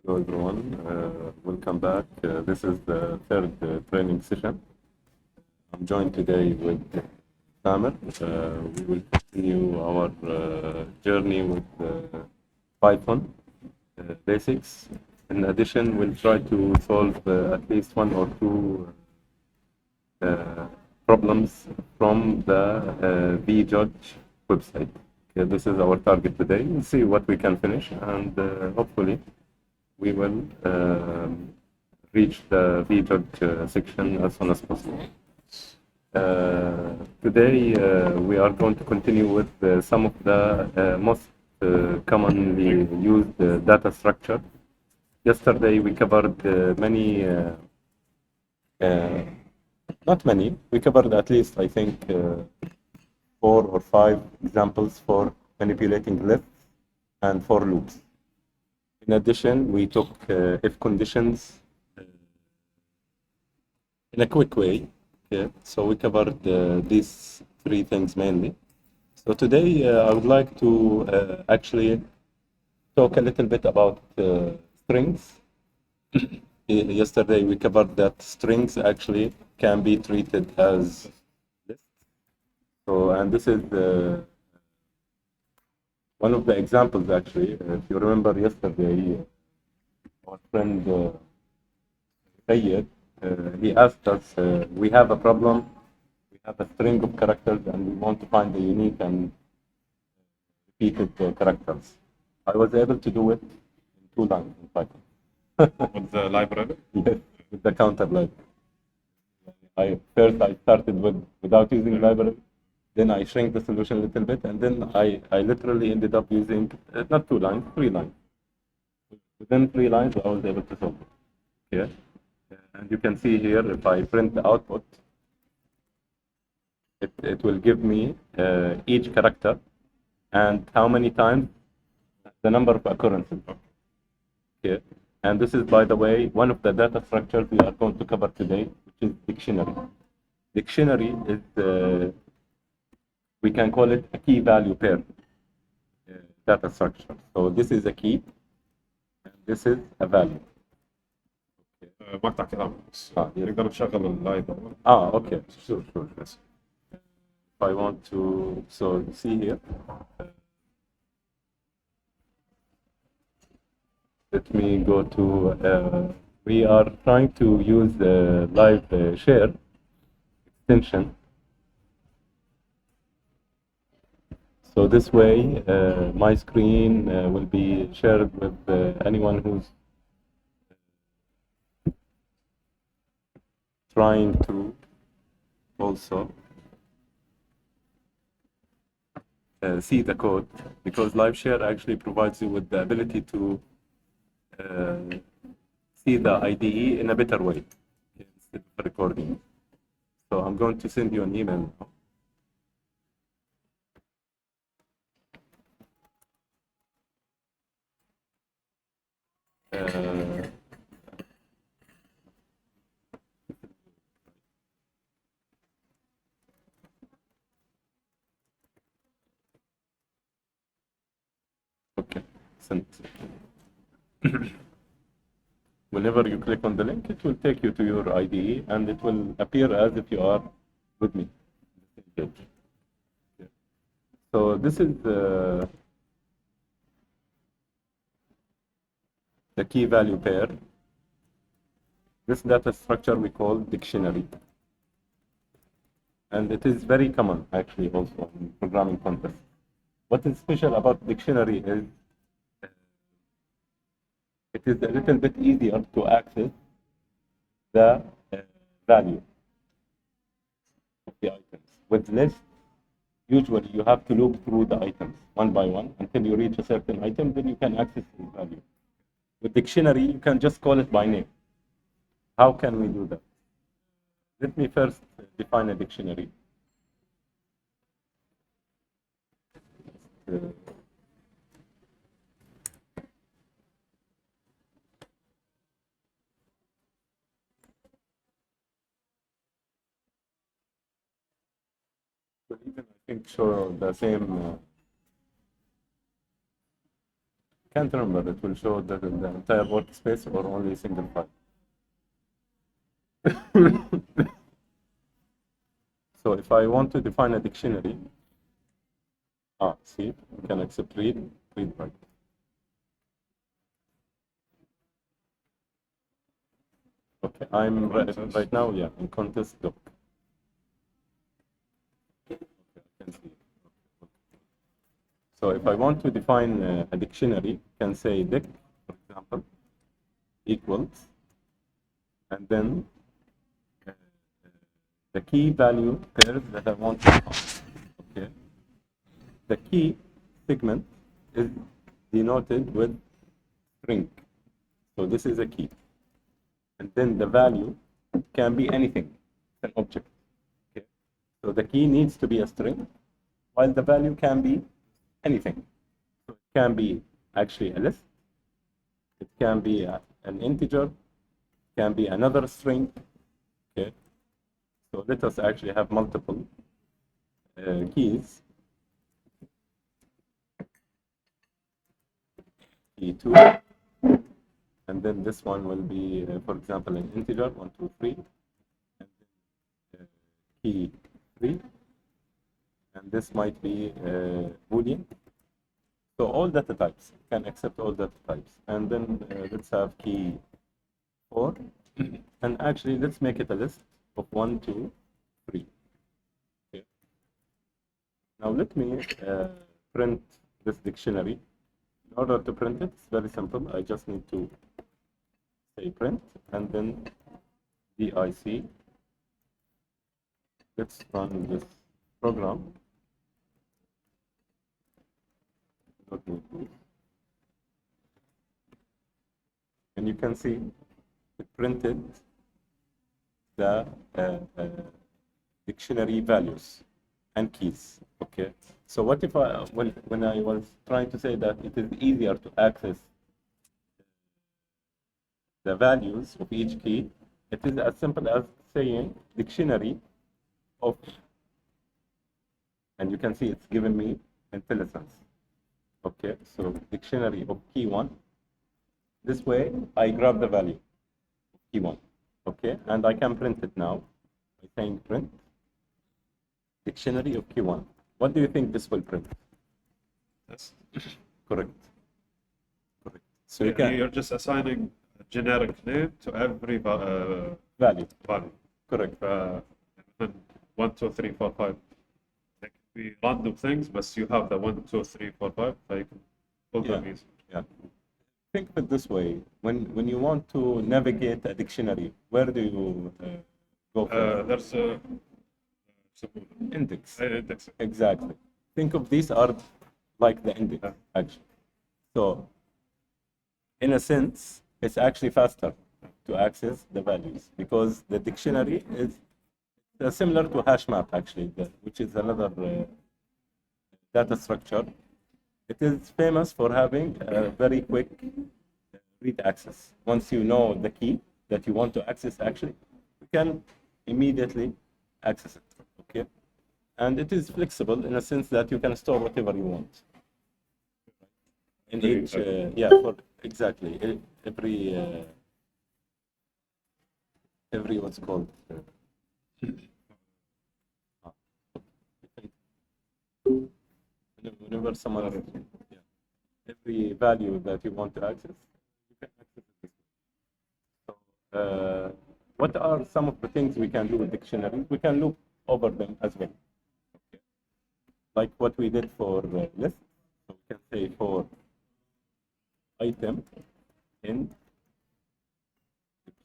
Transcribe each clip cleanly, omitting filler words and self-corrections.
Hello everyone, welcome back. This is the third training session. I'm joined today with Samer. We will continue our journey with Python basics. In addition, we'll try to solve at least one or two uh, problems from the vjudge website. Okay, this is our target today. We'll see what we can finish, and hopefully we will reach the vjudge section as soon as possible. Today we are going to continue with some of the most commonly used data structure. Yesterday we covered many, not many, we covered at least I think 4 or 5 examples for manipulating lists and for loops. In addition, we took if conditions in a quick way. Okay, so we covered these 3 things mainly. So today I would like to actually talk a little bit about strings. Yesterday we covered that strings actually can be treated as lists. So, and this is one of the examples actually. If you remember yesterday, our friend Sayyid, he asked us, we have a problem, we have a string of characters and we want to find the unique and repeated characters. I was able to do it in 2 lines in Python. With the library? Yes, with the counter library. I started without using library, then I shrank the solution a little bit, and then I literally ended up using not 2 lines, 3 lines. Within 3 lines, I was able to solve it. Yeah. And you can see here, if I print the output, it will give me each character and how many times, the number of occurrences. Okay. And this is, by the way, one of the data structures we are going to cover today, which is dictionary. Dictionary is, we can call it a key value pair data structure. So this is a key, and this is a value. مقطع كلام بس yes. نقدر نشغل اللايف. Okay, sure, yes. If I want to, so see here, let me go to, we are trying to use the live share extension. So this way, my screen will be shared with anyone who's trying to also see the code, because live share actually provides you with the ability to see the IDE in a better way instead of recording. So I'm going to send you an email now. Okay, sent. Whenever you click on the link, it will take you to your IDE and it will appear as if you are with me. Okay. So this is the key value pair. This data structure we call dictionary. And it is very common actually also in programming context. What is special about dictionary is it is a little bit easier to access the value of the items. With lists, usually you have to loop through the items one by one until you reach a certain item, then you can access the value. With dictionary, you can just call it by name. How can we do that? Let me first define a dictionary. Even I think show the same can't remember. It will show the entire workspace or only a single file. So if I want to define a dictionary, see, we can accept read, write. Okay, I'm right now, yeah, in context doc. Okay, I can see. So if I want to define a dictionary, I can say dic, for example, equals, and then the key value pairs that I want to define. Okay. The key segment is denoted with string. So this is a key. And then the value can be anything. It's an object. Okay. So the key needs to be a string, while the value can be anything. So it can be actually a list. It can be an integer. It can be another string. Okay. So let us actually have multiple keys. Key 2. And then this one will be, for example, an integer, 1, 2, 3. And then key 3. And this might be Boolean. So all data types, can accept all data types. And then let's have key 4. And actually, let's make it a list of 1, 2, 3. Okay. Now let me print this dictionary. In order to print it, it's very simple. I just need to say print and then dic. Let's run this program. And you can see it printed the dictionary values and keys. Okay. So what if when I was trying to say that it is easier to access the values of each key, it is as simple as saying dictionary of, and you can see it's given me intelligence. Okay, so dictionary of key 1. This way I grab the value of key 1. Okay, and I can print it now by saying print dictionary of key 1. What do you think this will print? Yes. Correct. Correct. So you're just assigning a generic name to every value. Correct. 1, 2, 3, 4, 5. They could be random things, but you have the 1, 2, 3, 4, 5. So you can pull them easy. Yeah. Think of it this way: when you want to navigate a dictionary, where do you go from? There's a index. Index. Exactly. Think of these are like the index, actually. So, in a sense, it's actually faster to access the values because the dictionary is similar to hash map, actually, which is another data structure. It is famous for having a very quick read access. Once you know the key that you want to access, actually, you can immediately access it. Okay, and it is flexible in a sense that you can store whatever you want in each. For exactly every what's called. Whenever someone, every value that you want to access, you can access it. So, what are some of the things we can do with dictionaries? We can loop over them as well. Okay. Like what we did for list. So we can say for item in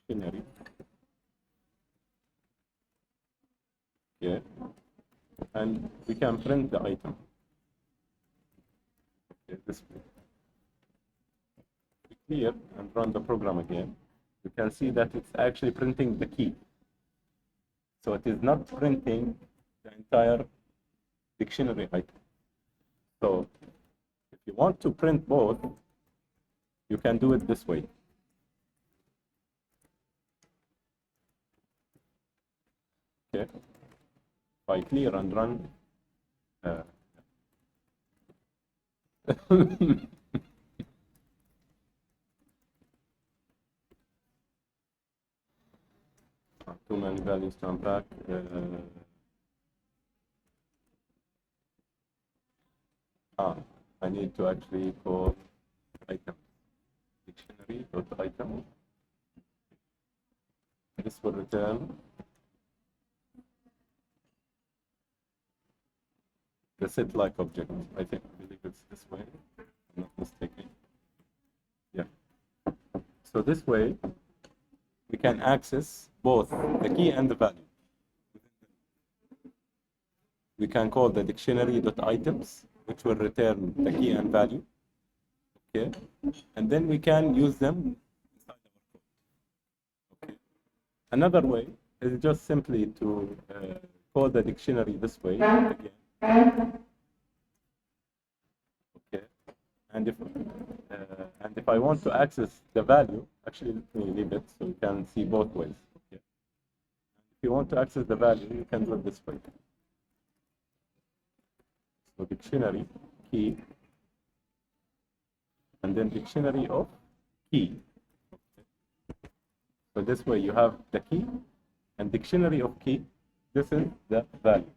dictionary. Okay. And we can print the item. Okay, this way. We clear and run the program again. You can see that it's actually printing the key. So it is not printing the entire dictionary item. So if you want to print both, you can do it this way. Okay. If I clear and run, too many values to unpack. I need to actually call item dictionary dot item. This will return the set like object. I believe it's this way. I'm not mistaken. Yeah. So this way we can access both the key and the value. We can call the dictionary.items, which will return the key and value. Okay. And then we can use them inside our code. Okay. Another way is just simply to call the dictionary this way again. Okay. And if I want to access the value, actually let me leave it so you can see both ways. Okay. If you want to access the value, you can do it this way. So dictionary key, and then dictionary of key. Okay. So this way you have the key and dictionary of key. This is the value.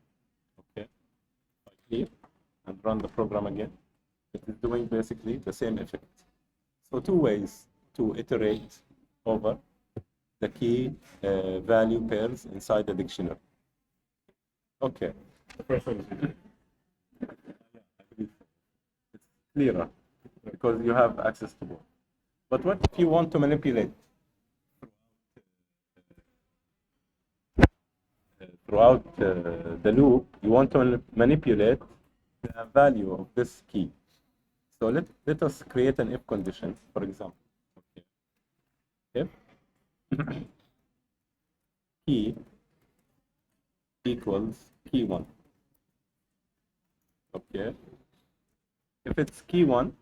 Okay. I clear and run the program again. It is doing basically the same effect. So two ways to iterate over the key value pairs inside the dictionary. Okay. The first one is It's clearer because you have access to both. But what if you want to manipulate throughout the loop? You want to manipulate the value of this key. So let us create an if condition, for example. Okay. If key equals key1. Okay. If it's key1,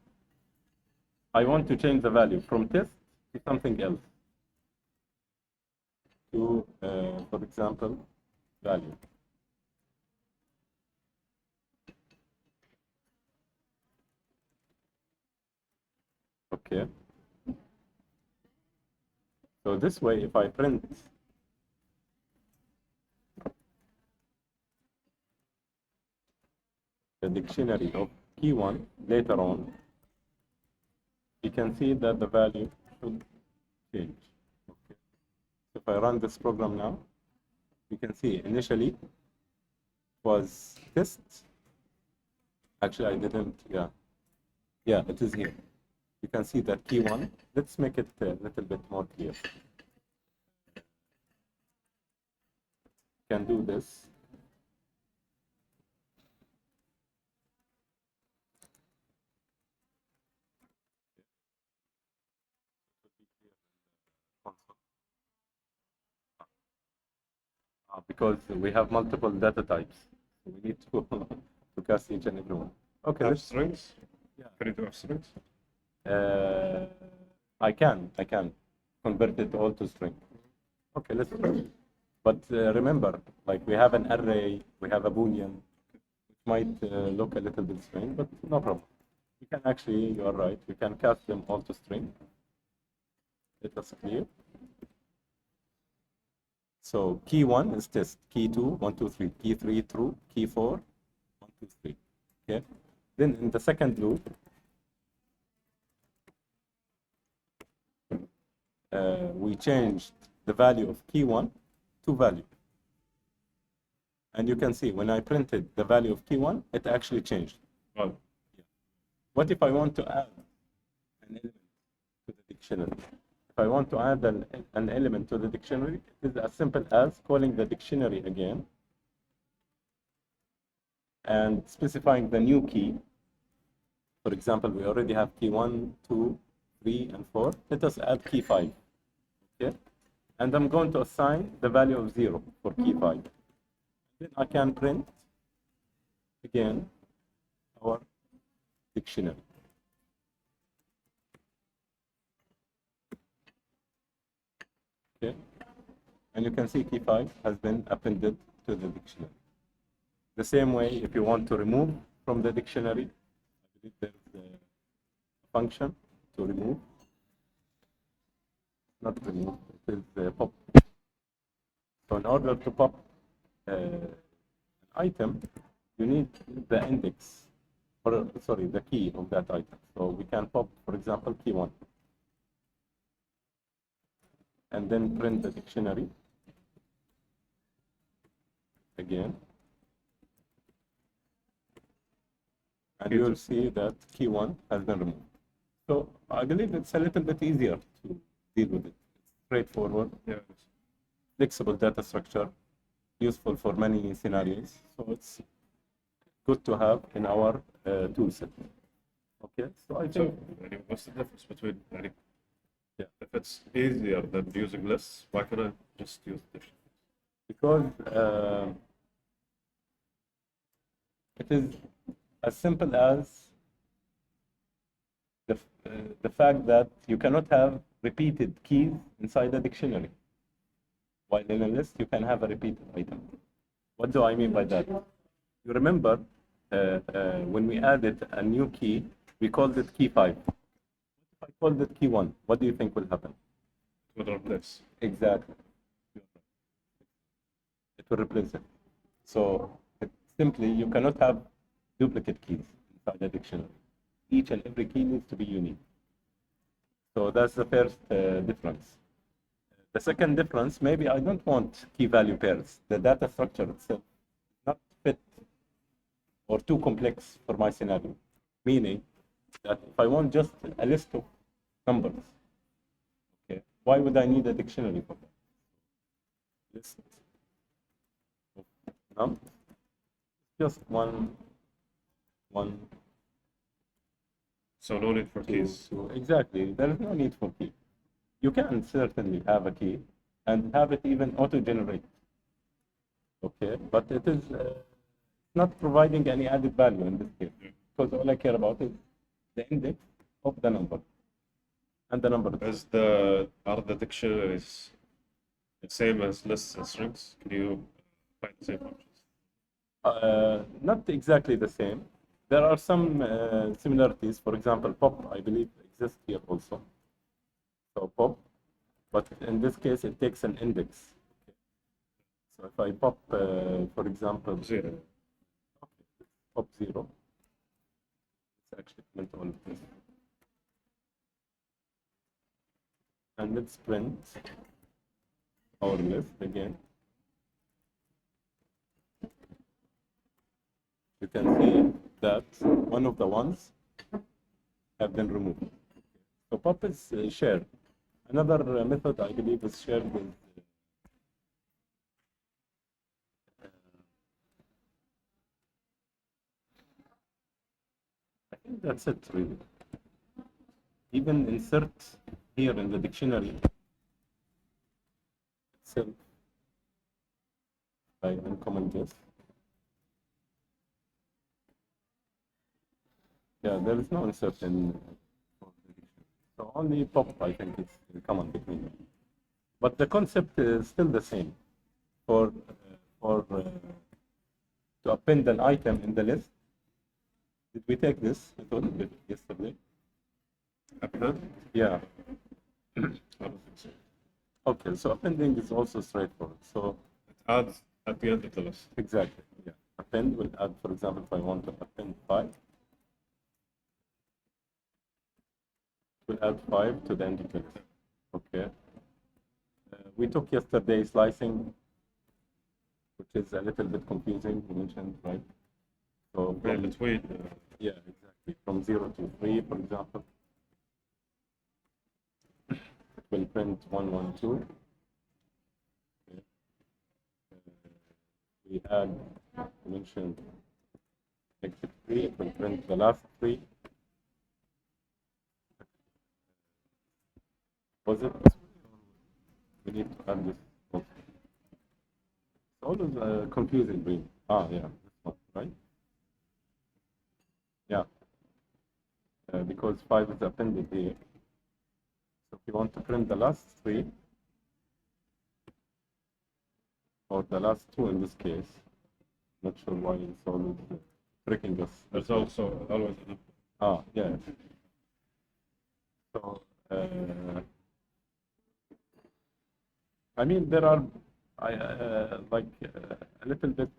I want to change the value from test to something else. To, for example, value. Okay. So this way, if I print the dictionary of key1 later on, you can see that the value should change. Okay. So if I run this program now, you can see initially it was test. Actually, I didn't. Yeah, it is here. You can see that key1. Let's make it a little bit more clear. Can do this. Because we have multiple data types, so we need to to cast each and every one. Okay, have strings. Yeah. Can you do have strings? I can convert it all to string. Okay, let's try. But remember, like we have an array, we have a boolean, which might look a little bit strange, but no problem. We can actually, you are right, we can cast them all to string. Let us clear. So key1 is test, key2, 1, 2, 3, key3 true, key4, 1, 2, 3. Okay. Then in the second loop, we changed the value of key1 to value. And you can see when I printed the value of key1, it actually changed. Well, yeah. What if I want to add an element to the dictionary? If I want to add an element to the dictionary, it is as simple as calling the dictionary again and specifying the new key. For example, we already have key 1, 2, 3, and 4. Let us add key 5. Okay? And I'm going to assign the value of 0 for key 5. Then I can print again our dictionary. Okay, and you can see key 5 has been appended to the dictionary. The same way, if you want to remove from the dictionary, I believe there's a function to remove. Not remove, it is pop. So in order to pop an item, you need the index, or sorry, the key of that item. So we can pop, for example, key 1, and then print the dictionary again. And you'll see that key 1 has been removed. So I believe it's a little bit easier to deal with it. It's straightforward, flexible data structure, useful for many scenarios. So it's good to have in our tool set. Okay, so I think. So, what's the difference between, if it's easier than using lists, why can't I just use dictionary? Because it is as simple as the fact that you cannot have repeated keys inside a dictionary. While in a list, you can have a repeated item. What do I mean by that? You remember when we added a new key, we called it key 5. If I called it key 1, what do you think will happen? It will replace. Exactly. It will replace it. So simply, you cannot have duplicate keys inside a dictionary. Each and every key needs to be unique. So that's the first difference. The second difference, maybe I don't want key value pairs. The data structure itself is not fit or too complex for my scenario. Meaning that if I want just a list of numbers, okay, why would I need a dictionary for that? List of numbers, just one. So no need for keys. Exactly, there is no need for key. You can certainly have a key and have it even auto-generate. Okay, but it is not providing any added value in this case, because all I care about is the index of the number and the number. Are the dictionaries the same as lists and strings? Can you find the same functions? Not exactly the same. There are some similarities. For example, pop, I believe, exists here also. So pop, but in this case, it takes an index. Okay. So if I pop, for example, 0. Okay, pop 0. Let's actually print all of this. And let's print our list again. You can see that one of the ones have been removed. So pop is shared. Another method I believe is shared with I think that's it really. Even insert here in the dictionary itself by uncomment this. Yeah, there is no insert in for the dictionary. So only pop I think is common between them. But the concept is still the same. For to append an item in the list. Did we take this method yesterday? Append? Yeah. I don't think so. Okay, so appending is also straightforward. So It adds at the end of the list. exactly, yeah. Append will add, for example, if I want to append 5, it will add 5 to the end of the list. Okay. We took yesterday slicing, which is a little bit confusing, you mentioned, right? So Yeah, between. yeah, exactly. From 0 to 3, for example, it will print 1, 1, 2. Okay. We add, you mentioned exit 3, it will print the last 3. Was it? We need to add this. Also. It's always confusing, really. Ah, yeah, this one, right? Yeah, because 5 is appended here. So if you want to print the last 3, or the last 2 in this case, not sure why it's always tricking us. There's also always an Ah, yeah. So, I mean, there are I like a little bit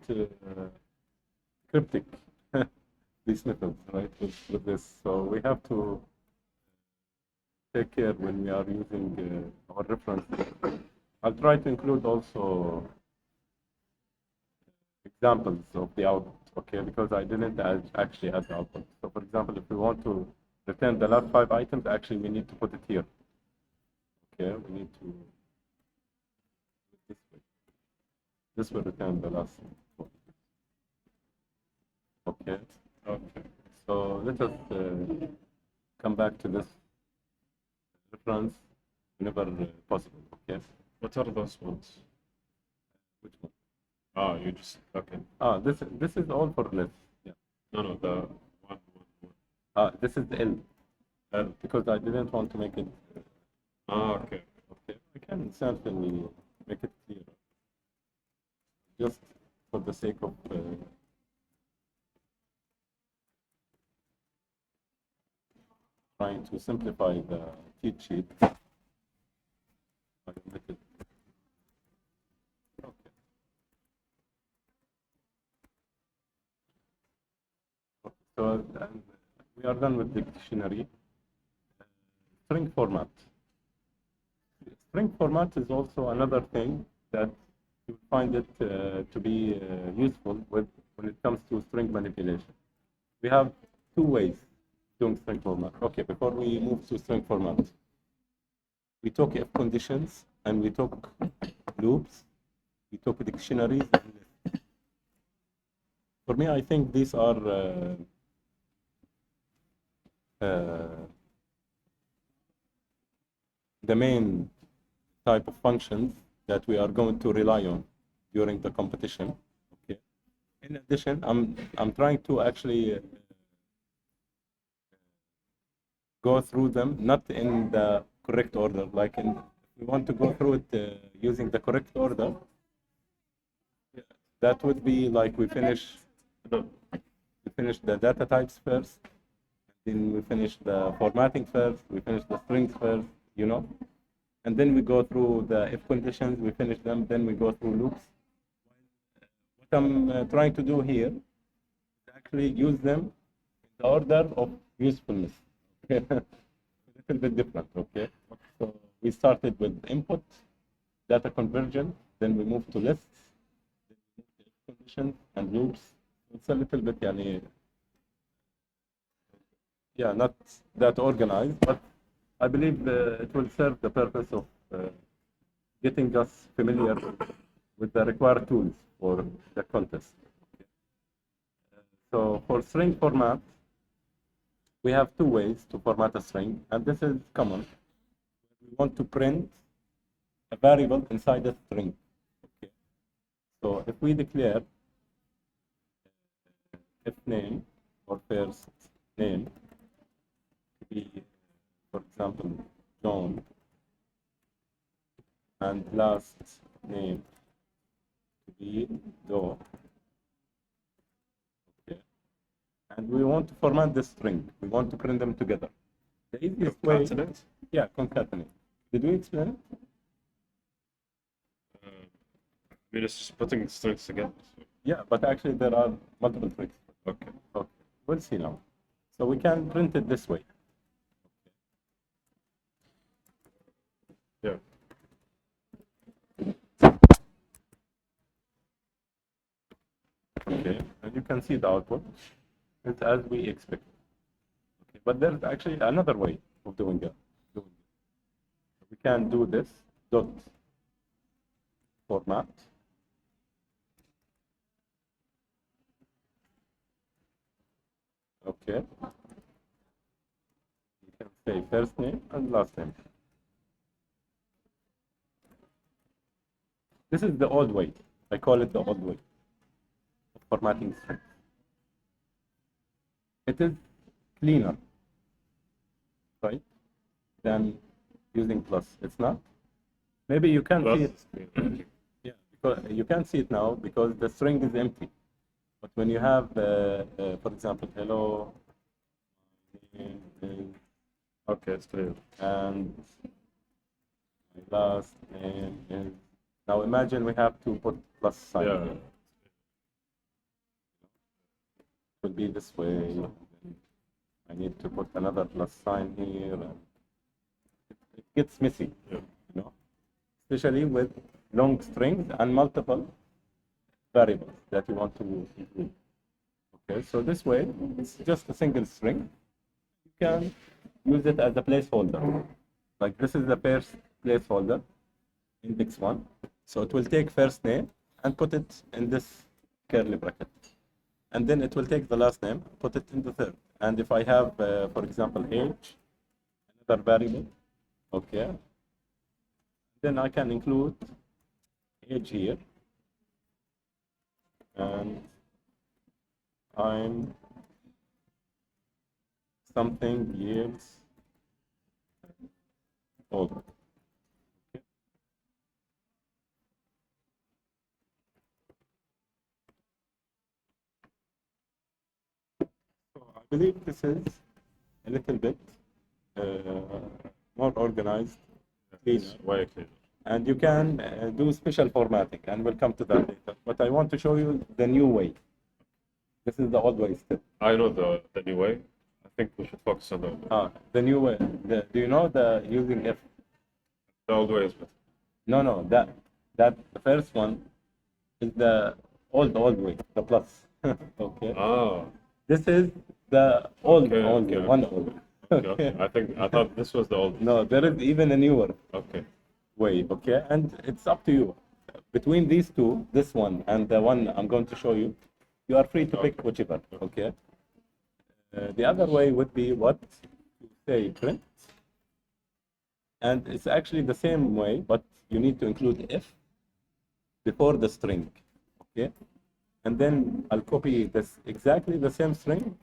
cryptic these methods, right? With this, so we have to take care when we are using our reference. I'll try to include also examples of the output, okay? Because I didn't actually add the output. So, for example, if we want to return the last 5 items, actually we need to put it here. Okay, we need to do it this way. This will return the last one. Okay. Okay. So let us come back to this reference whenever possible. Okay. What are those ones? Which one? Ah, you just okay. This is all for lists. Yeah. No, the one. This is the L because I didn't want to make it. Okay. Okay. I can certainly make it clear, just for the sake of trying to simplify the cheat sheet. I will make it. Okay. So we are done with the dictionary. String format. String format is also another thing that you find it to be useful when it comes to string manipulation. We have two ways doing string format. Okay, before we move to string format, we talk if conditions and we talk loops, we talk dictionaries. For me, I think these are the main type of functions that we are going to rely on during the competition. Okay. In addition, I'm trying to actually go through them not in the correct order. Like if we want to go through it using the correct order, that would be like we finish the data types first, then we finish the formatting first, we finish the strings first, you know, and then we go through the if conditions, we finish them, then we go through loops. What I'm trying to do here is actually use them in the order of usefulness. A little bit different, okay? So we started with input, data conversion, then we moved to lists, then we moved to if conditions and loops. It's a little bit, yeah, not that organized, but I believe it will serve the purpose of getting us familiar with the required tools for the contest. So for string format, we have two ways to format a string, and this is common. We want to print a variable inside a string. Okay. So if we declare if name or first name to be, for example, John, and last name to be Doe. Okay. And we want to format the string. We want to print them together. The easiest way, Concatenate? yeah, concatenate. Did we explain it? I mean, it's just putting strings together. So. Yeah, but actually there are multiple tricks. Okay. Okay, we'll see now. So we can print it this way. Yeah. Okay, and you can see the output. It's as we expect. Okay, but there's actually another way of doing it. We can do this dot format. Okay. You can say first name and last name. This is the old way. I call it the old way of formatting strings. It is cleaner, right, than using plus. It's not. Maybe you can see it. Yeah, because you can see it now because the string is empty. But when you have, for example, hello, Okay, it's clear. and my last name is Now imagine we have to put plus sign Yeah. here. It will be this way. I need to put another plus sign here. And it gets messy, Yeah. you know, especially with long strings and multiple variables that you want to include. Okay, so this way, it's just a single string. You can use it as a placeholder. Like this is the first placeholder, index 1. So it will take first name and put it in this curly bracket. And then it will take the last name, put it in the third. And if I have, for example, age, another variable, okay, then I can include age here. And I'm something years old. Okay. So I believe this is a little bit uh, more organized, cleaner. It's way cleaner. And you can do special formatting, and we'll come to that later. But I want to show you the new way. This is the old way still. I know the new way. I think we should focus on The new way. Do you know the using if? the old way is better. No. That the first one is the old way, the plus. Okay. Ah, This is the old okay, old okay, one okay. old. Okay. I thought this was the old. No, there is even a newer Okay. way. Okay, and it's up to you. Between these two, this one and the one I'm going to show you, you are free to pick whichever. Okay. The other way would be what you say print, and it's actually the same way, but you need to include if before the string. Okay, and then I'll copy this exactly the same string,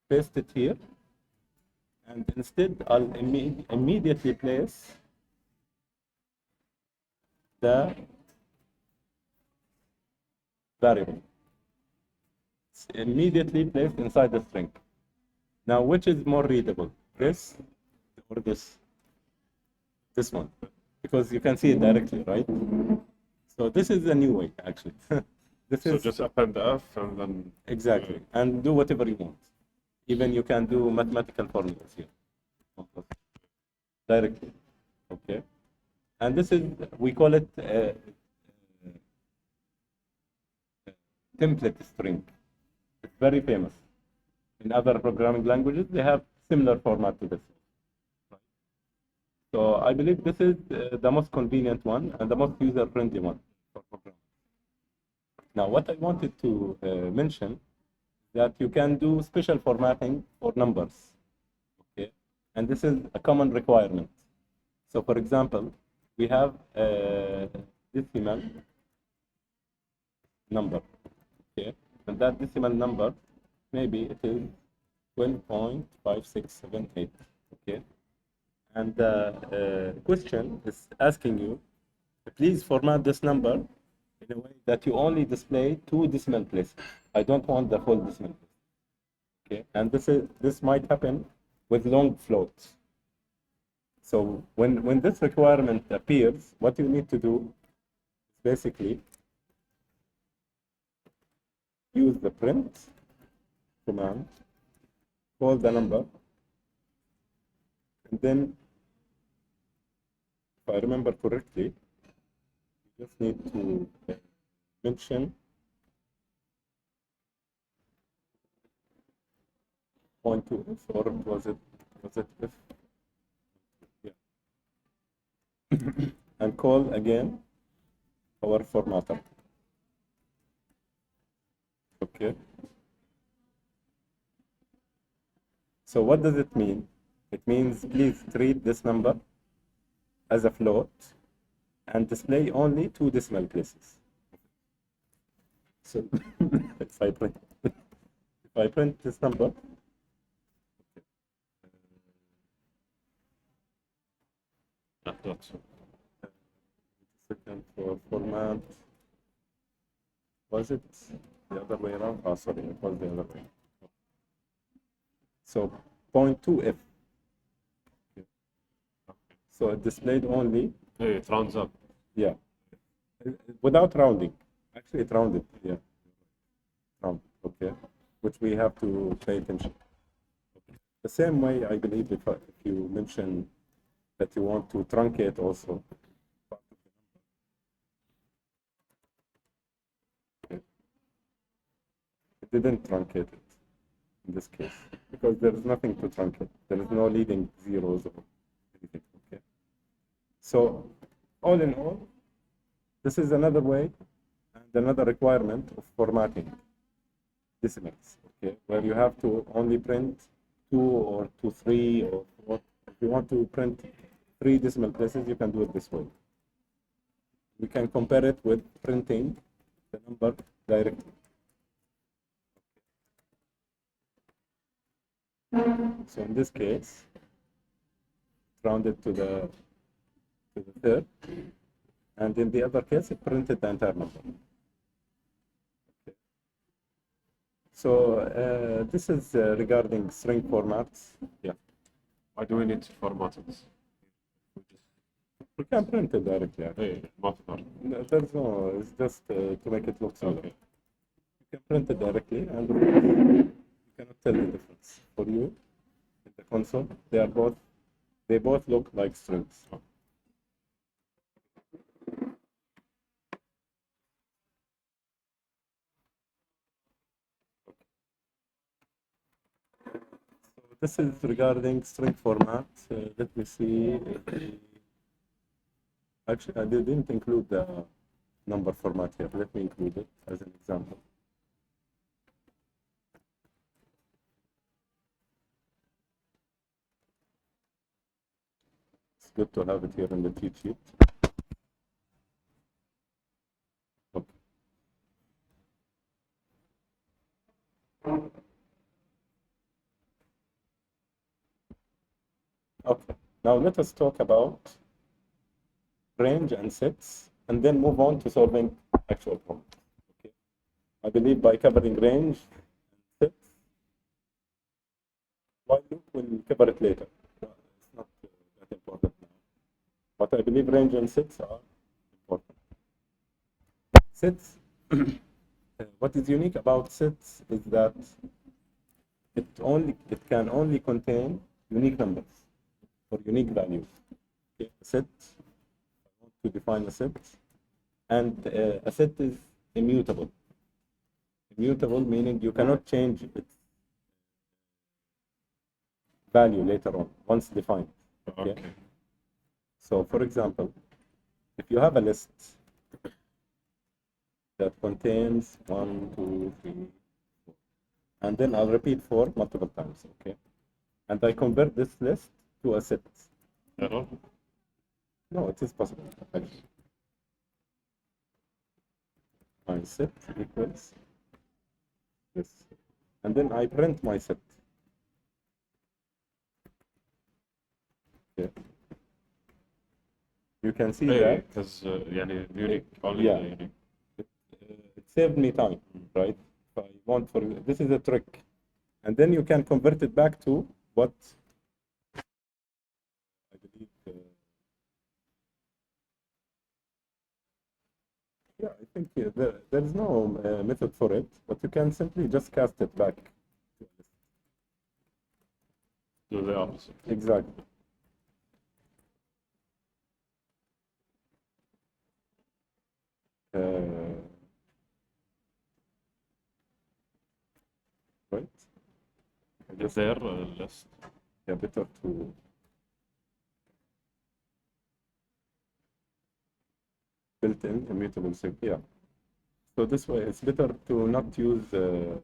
paste it here, and instead I'll immediately place the variable. It's immediately placed inside the string. Now, which is more readable, this or this? This one, because you can see it directly, right? So this is a new way, actually. This So is just append the F and then exactly, and do whatever you want. Even you can do mathematical formulas here directly. Okay, and this is, we call it template string. It's very famous. In other programming languages, they have similar format to this. So I believe this is the most convenient one and the most user-friendly one for programming. Now, what I wanted to mention that you can do special formatting for numbers. Okay, and this is a common requirement. So, for example, we have a decimal number. Okay, and that decimal number, maybe it is 12.5678. Okay, and the question is asking you, please format this number in a way that you only display 2 decimal places. I don't want the whole decimal place. Okay, and this might happen with long floats. So when this requirement appears, what you need to do is basically use the print command, call the number, and then, if I remember correctly, you just need to mention point to if, or was it if? Yeah. And call again our formatter. Okay. So what does it mean? It means please treat this number as a float and display only 2 decimal places. So if I print this number, not so. second for format, was it the other way around? Oh, sorry, it was the other way. So point to if. So it displayed only, Hey, it rounds up. yeah, without rounding. Actually, it rounded. Yeah, rounded. Okay, which we have to pay attention. The same way, I believe, if you mention that you want to truncate also, okay, it didn't truncate it in this case because there is nothing to truncate. There is no leading zeros or anything. Okay, so all in all, this is another way and another requirement of formatting decimals. Okay, where you have to only print 2 or 3 or 4. If you want to print 3 decimal places, you can do it this way. We can compare it with printing the number directly. So in this case, rounded to the third, and in the other case, it printed the entire number. Okay. So this is regarding string formats. Yeah. Why do we need to format it? We can print it directly. Hey, not. There's no, it's just to make it look similar. Okay. You can print it directly, and you cannot tell the difference. For you, in the console, they both look like strings. So this is regarding string format. Let me see. Actually, I didn't include the number format here. Let me include it as an example. It's good to have it here in the cheat sheet. Okay. Okay. Now let us talk about range and sets, and then move on to solving actual problems. Okay. I believe by covering range and sets, while loop will cover it later. It's not that important now. But I believe range and sets are important. Sets, what is unique about sets is that it can only contain unique numbers or unique values. Okay. A set, I want to define a set, and a set is immutable. Immutable meaning you cannot change its value later on once defined. Okay. So, for example, if you have a list that contains 1, 2, 3, 4, and then I'll repeat 4 multiple times, okay? And I convert this list to a set. Error? No, it is possible, actually. My set equals this. And then I print my set. Okay. You can see that. Because unique, only Yeah. unique. It saved me time, right? If I want for this is a trick, and then you can convert it back to what I believe. Yeah, I think there is no method for it, but you can simply just cast it back. Do the opposite. Exactly. Right? I Is there a list? Yeah, better to built-in immutable sync. Yeah. So this way, it's better to not use the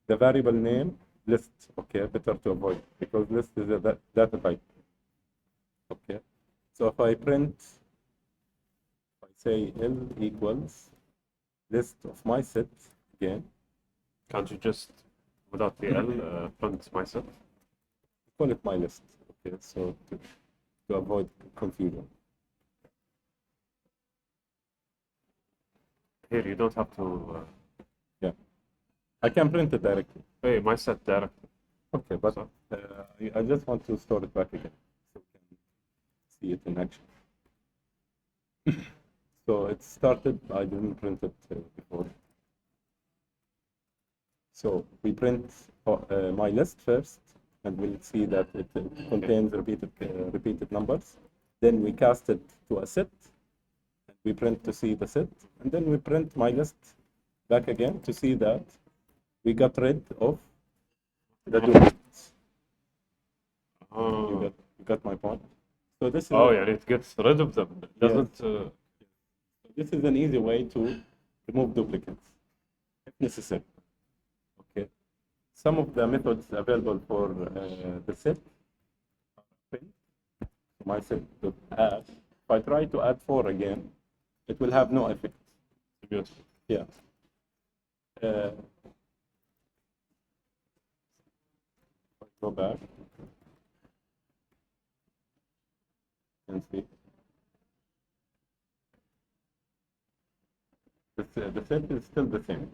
variable name list. Okay, better to avoid because list is a data type. Okay. So if I print, I say L equals list of my set again. Can't you just, without the L, print my set? Call it my list. Okay, so to avoid confusion. Here, you don't have to. Yeah, I can print it directly. Hey, my set directly. Okay, but I just want to store it back again so we can see it in action. So it started, I didn't print it before. So we print my list first, and we'll see that it contains repeated numbers. Then we cast it to a set, and we print to see the set, and then we print my list back again to see that we got rid of the duplicates. Oh, You got my point? So this is oh, yeah, it gets rid of them. It Yes. doesn't. This is an easy way to remove duplicates if necessary. Okay. Some of the methods available for the set. My set to add. If I try to add 4 again, it will have no effect. Beautiful. Yeah. If I go back and see. The set is still the same.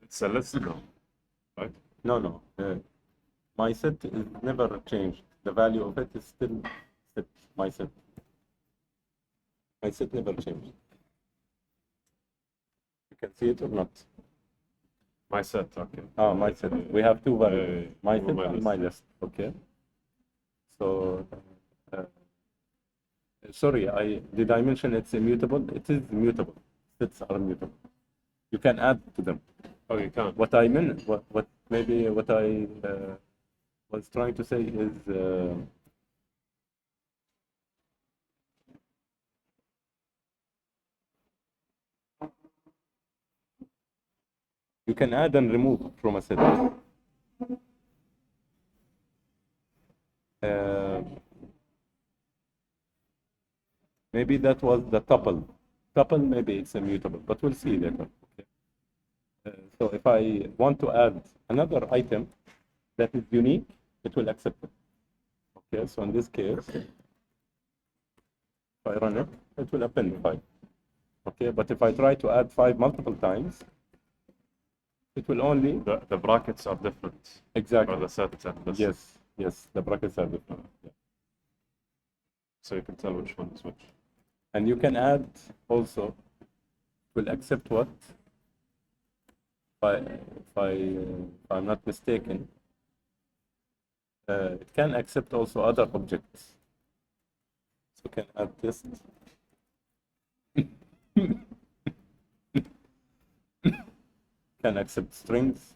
It's a list now, right? No. My set is never changed. The value of it is still set. My set. My set never changed. You can see it or not? My set, okay. Oh, my set. We have 2 variables. My set my and list. my list. Okay. So, sorry, did I mention it's immutable? It is immutable. Sets are immutable. You can add to them. Oh, you can't. What I meant, what I was trying to say is, you can add and remove from a set. Maybe that was the tuple. Tuple, maybe it's immutable, but we'll see later. Okay. So if I want to add another item that is unique, it will accept it. Okay, so in this case, if I run it, it will append 5. Okay, but if I try to add 5 multiple times, it will only... The brackets are different. Exactly. For the set and the Yes, the brackets are different. Yeah. So you can tell which one is which. And you can add also, will accept what? If I'm not mistaken, it can accept also other objects. So you can add this. Can accept strings.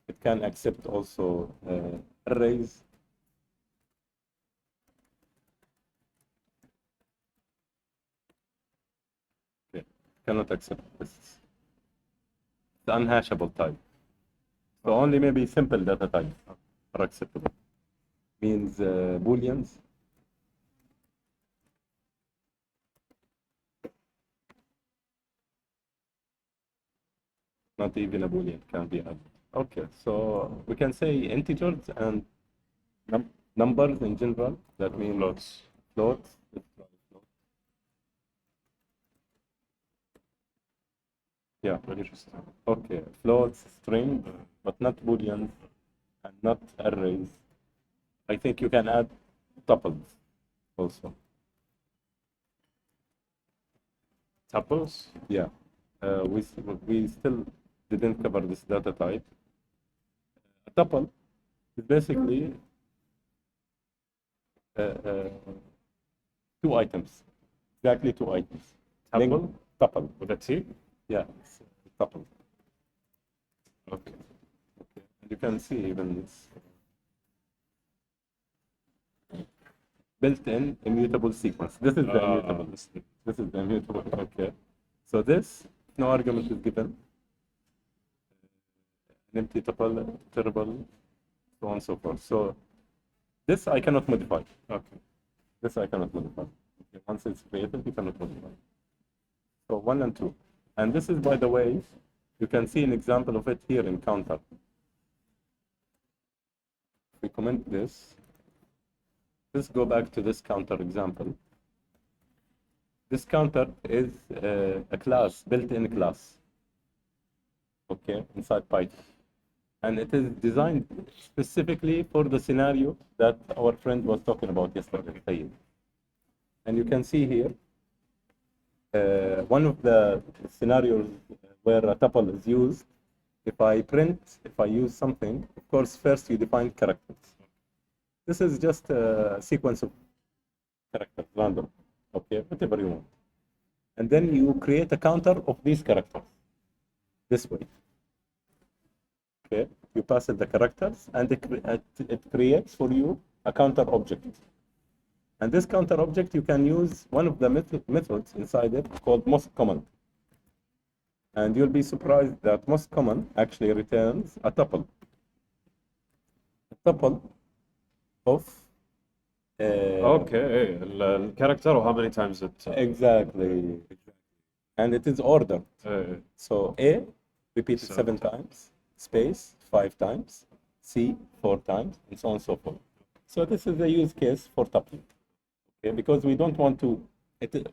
It can accept also arrays. Okay. Cannot accept this. The unhashable type. So only maybe simple data types are acceptable. Means booleans. Not even a boolean can be added. Okay, so we can say integers and numbers in general. That means Floats. Floats. Yeah. Interesting. Okay, floats, string, but not booleans and not arrays. I think you can add tuples also. Tuples? Yeah. We still didn't cover this data type. A tuple is basically 2 items. Exactly 2 items. Tuple? Tuple. With a T? Yeah, it's a tuple. Okay. And you can see even this built-in immutable sequence. This is the immutable. This is the immutable. Okay. So this, no argument is given. An empty tuple, terrible, so on and so forth. So this I cannot modify. Okay. This I cannot modify. Okay. Once it's created, you cannot modify. So 1 and 2. And this is, by the way, you can see an example of it here in counter. If we comment this, let's go back to this counter example. This counter is a class, built-in class, okay, inside Python. And it is designed specifically for the scenario that our friend was talking about yesterday. And you can see here one of the scenarios where a tuple is used. If I use something, of course, first you define characters. This is just a sequence of characters, random, okay, whatever you want. And then you create a counter of these characters this way. Okay, you pass it the characters, and it creates for you a counter object. And this counter object, you can use one of the methods inside it called most common. And you'll be surprised that most common actually returns a tuple. A tuple of Okay, الكاركتر و how many times it exactly. And it is ordered. So A repeated 7 times, space 5 times, C 4 times, and so on and so forth. So this is the use case for tupling. Okay, because we don't want to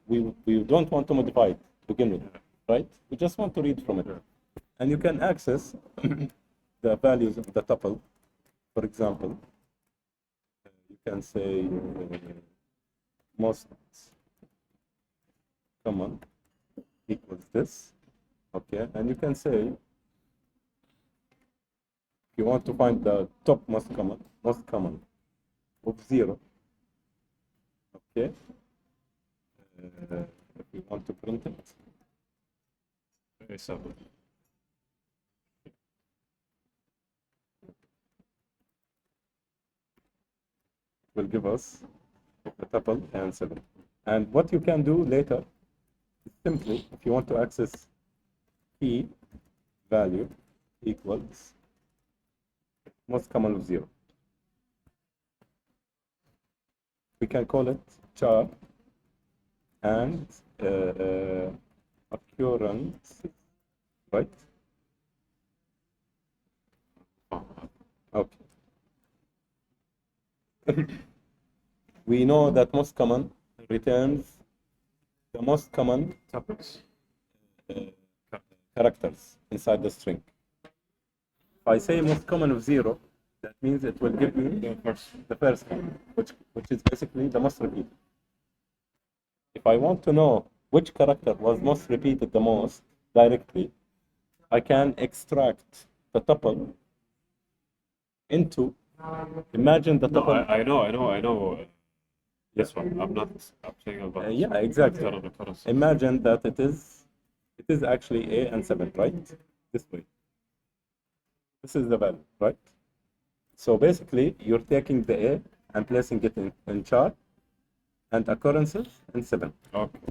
we don't want to modify it to begin with, right? We just want to read from it. And you can access the values of the tuple. For example, you can say most common equals this, okay? And you can say, if you want to find the top most common of 0, okay? If you want to print it, very simple. will give us the tuple and 7. And what you can do later is simply, if you want to access key value equals most common of 0. We can call it char and occurrence, right? Okay. We know that most common returns the most common Tuples. characters inside the string. If I say most common of 0, that means it will give me the first one, which is basically the most repeated. If I want to know which character was most repeated the most directly, I can extract the tuple into, imagine the No, tuple. I know. This one. I'm saying about Yeah, exactly. occurrence. Imagine that it is actually A and 7, right? This way. This is the value, right? So basically, you're taking the A and placing it in char and occurrences in 7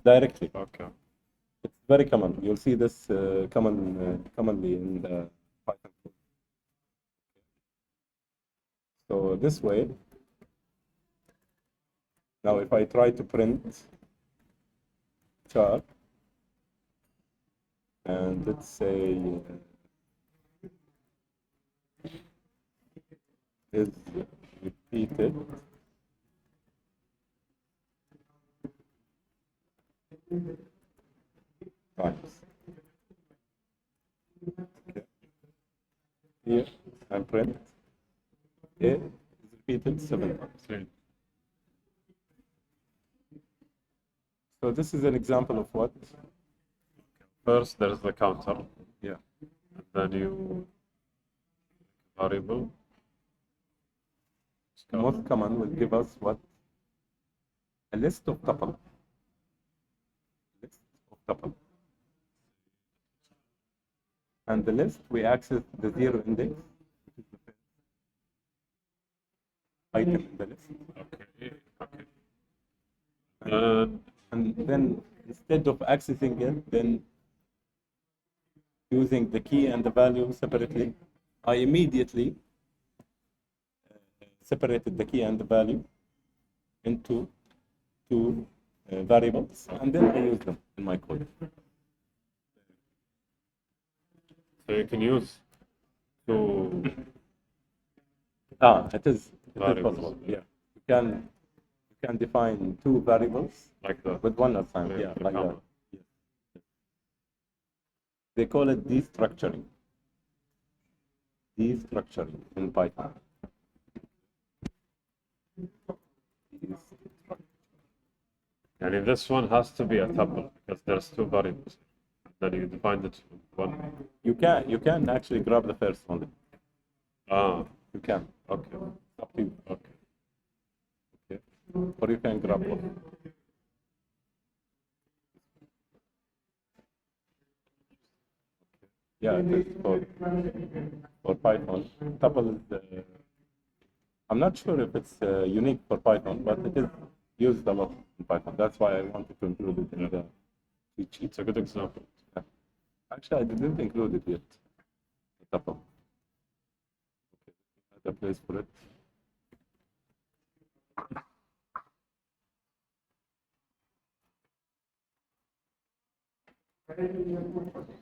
directly. Okay. It's very common. You'll see this commonly in the Python code. So this way, now if I try to print char, and let's say is repeated times. Okay. Here and print A is repeated 7 times. So this is an example of what? First, there's the counter. Yeah. And then you variable. Most common will give us what? A list of tuple. List of tuple. And the list, we access the 0 index, which is the first item in the list. Okay. And then instead of accessing it, then using the key and the value separately, I immediately separated the key and the value into two variables, and then I use them in my code. So you can use two. It is possible. Yeah, you can define two variables Like that. with one at a time. Yeah, like that. Yes. They call it destructuring. Destructuring in Python. And this one has to be a tuple because there's two variables. Then you define it one. You can actually grab the first one. Ah, You can. okay, It's up to you. okay. Okay. Or you can grab both. Yeah, it is for Python. Tuple is I'm not sure if it's unique for Python, but it is used a lot in Python. That's why I wanted to include it in the cheat sheet. It's a good example. Yeah. Actually, I didn't include it yet. The tuple. Okay. Add a place for it.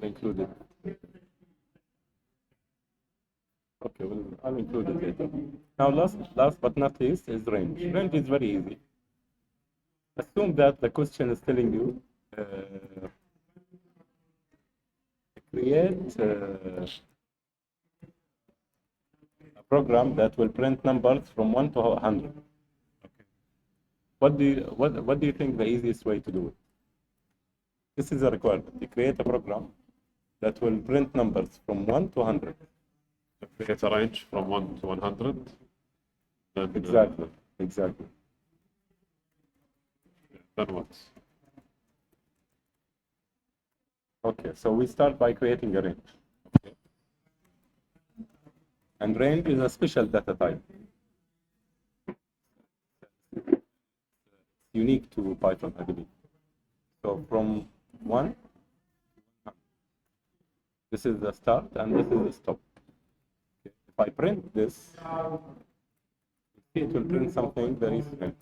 Include it. Okay, well, I'll include it later. Now, last but not least is range. Range is very easy. Assume that the question is telling you create a program that will print numbers from 1 to 100. What do you think the easiest way to do it? This is a requirement. You create a program that will print numbers from 1 to 100. Create a range from 1 to 100. Then, Exactly. Then what? Okay, so we start by creating a range. Okay. And range is a special data type. Unique to Python, I believe. So from 1, this is the start and this is the stop. Okay. If I print this, it will print something very strange.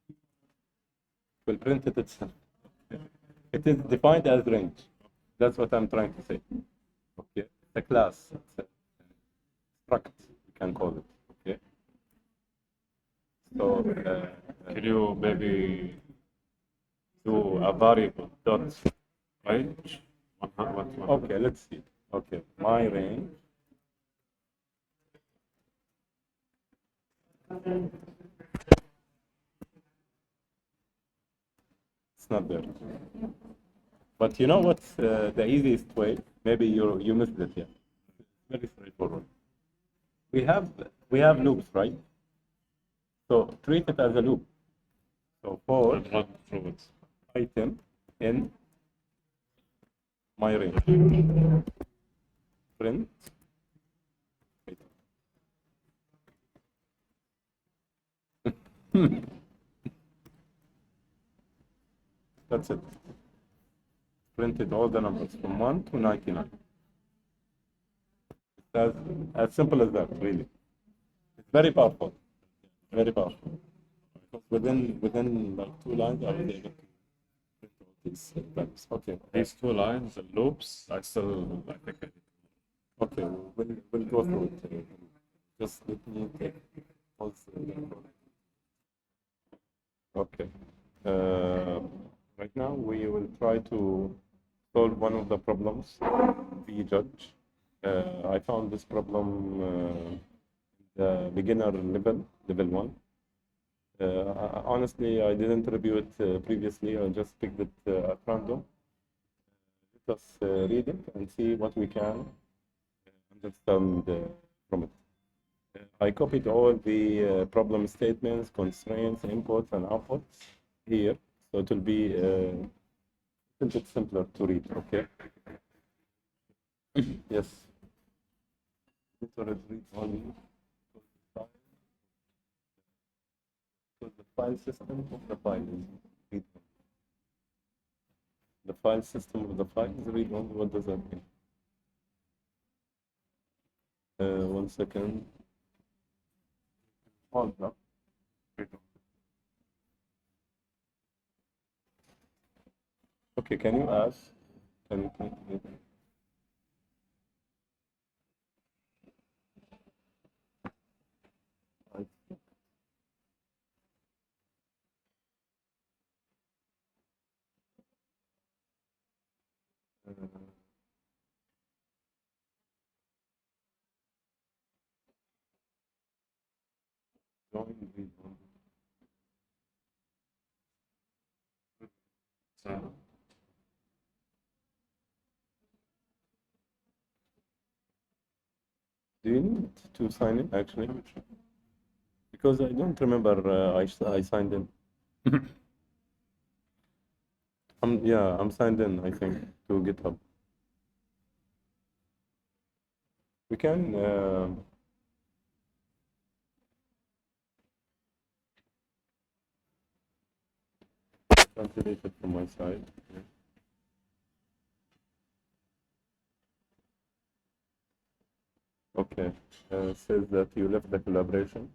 It will print it itself. It is defined as range. That's what I'm trying to say. Okay, it's a class, it's a struct, you can call it. Okay. So Can you maybe do a variable dot range? 100, okay, let's see. Okay, my range. It's not there. But you know what's the easiest way? Maybe you missed it here. Very straightforward. We have loops, right? So treat it as a loop. So for and run through it. item in my range, print. That's it. Printed all the numbers from 1 to 99. It's as simple as that, really. It's very powerful. Very powerful. Because within like 2 lines, I was able to print all these values. Okay. These two lines and loops, I think I need. Okay, we'll go through it. Just let me take pause. Okay. Right now, we will try to solve one of the problems, vjudge. I found this problem the beginner level 1. Honestly, I didn't review it previously. I just picked it at random. Let us read it and see what we can understand from it. I copied all the problem statements, constraints, inputs, and outputs here, so it will be a little bit simpler to read. Okay. Yes. Need to read only the file system of the file is read. The file system of the file is read only. What does that mean? 1 second. Hold up. Okay, can you ask? Can you join read only? Do you need to sign in actually? Because I don't remember I signed in. Yeah, I'm signed in, I think, to GitHub. We can translate it from my side. Yeah. Okay. Says that you left the collaboration.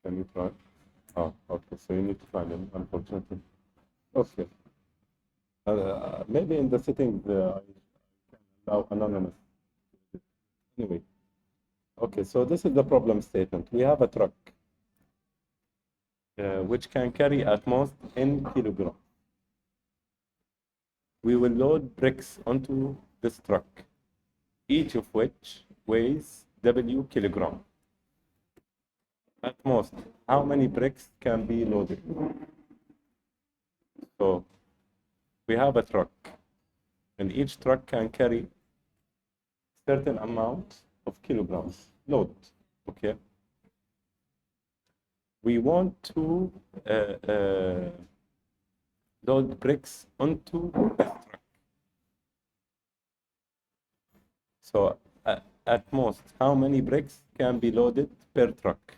Can you try? Oh, okay. So you need to sign in, unfortunately. Okay. Maybe in the settings I can allow anonymous. Anyway. Okay, so this is the problem statement. We have a truck which can carry at most 10 kilograms. We will load bricks onto this truck, each of which weighs W kilogram. At most, how many bricks can be loaded? So we have a truck, and each truck can carry certain amount of kilograms load. Okay. We want to load bricks onto this truck. So at most, how many bricks can be loaded per truck?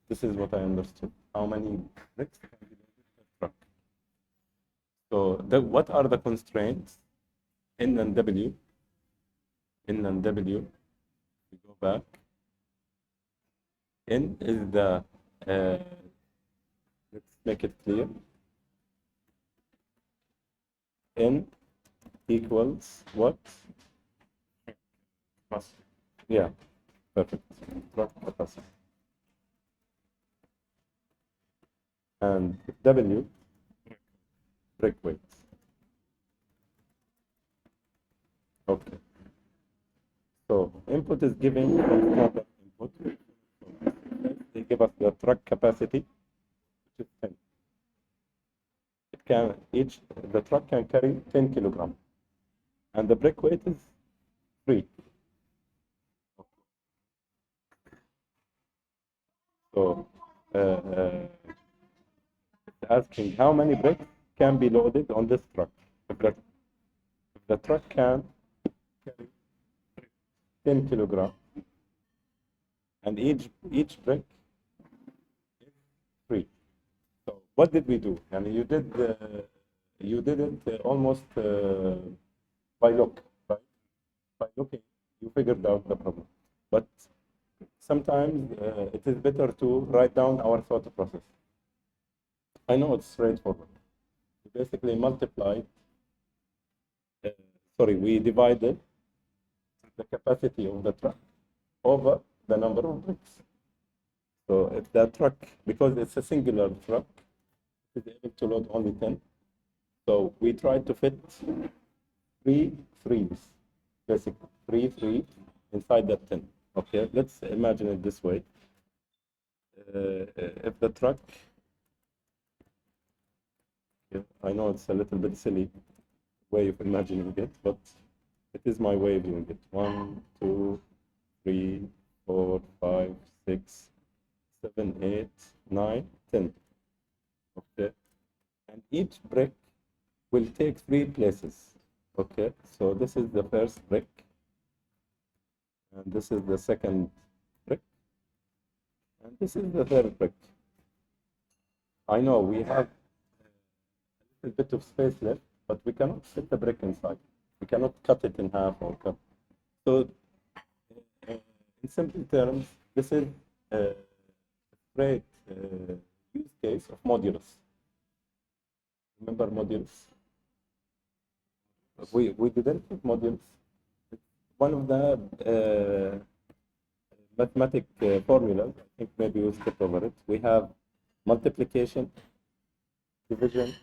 This is what I understood. How many bricks can be loaded per truck? So what are the constraints? N and W. N and W. We go back. N is the, let's make it clear. N equals what? Yeah, perfect. Truck capacity. And W, brick weight. Okay. So input is giving input. They give us the truck capacity, which is 10. The truck can carry 10 kilograms, and the brick weight is 3. So asking how many bricks can be loaded on this truck. If the truck can carry 10 kilograms, and each brick is 3. So what did we do? And you did it almost by look, right? By looking, you figured out the problem. But sometimes it is better to write down our thought process. I know it's straightforward. We basically we divided the capacity of the truck over the number of bricks. So if that truck, because it's a singular truck, is able to load only 10, so we tried to fit 3 threes, basically 3 threes inside that 10. Okay, let's imagine it this way. If the truck, I know it's a little bit silly way of imagining it, but it is my way of doing it. 1, 2, 3, 4, 5, 6, 7, 8, 9, 10. Okay, and each brick will take 3 places. Okay, so this is the first brick, and this is the second brick, and this is the third brick. I know we have a little bit of space left, but we cannot fit the brick inside. We cannot cut it in half or cut. So in simple terms, this is a great use case of modulus. Remember modulus? We didn't put modulus. It's one of the mathematic formulas. I think maybe we'll skip over it. We have multiplication, division.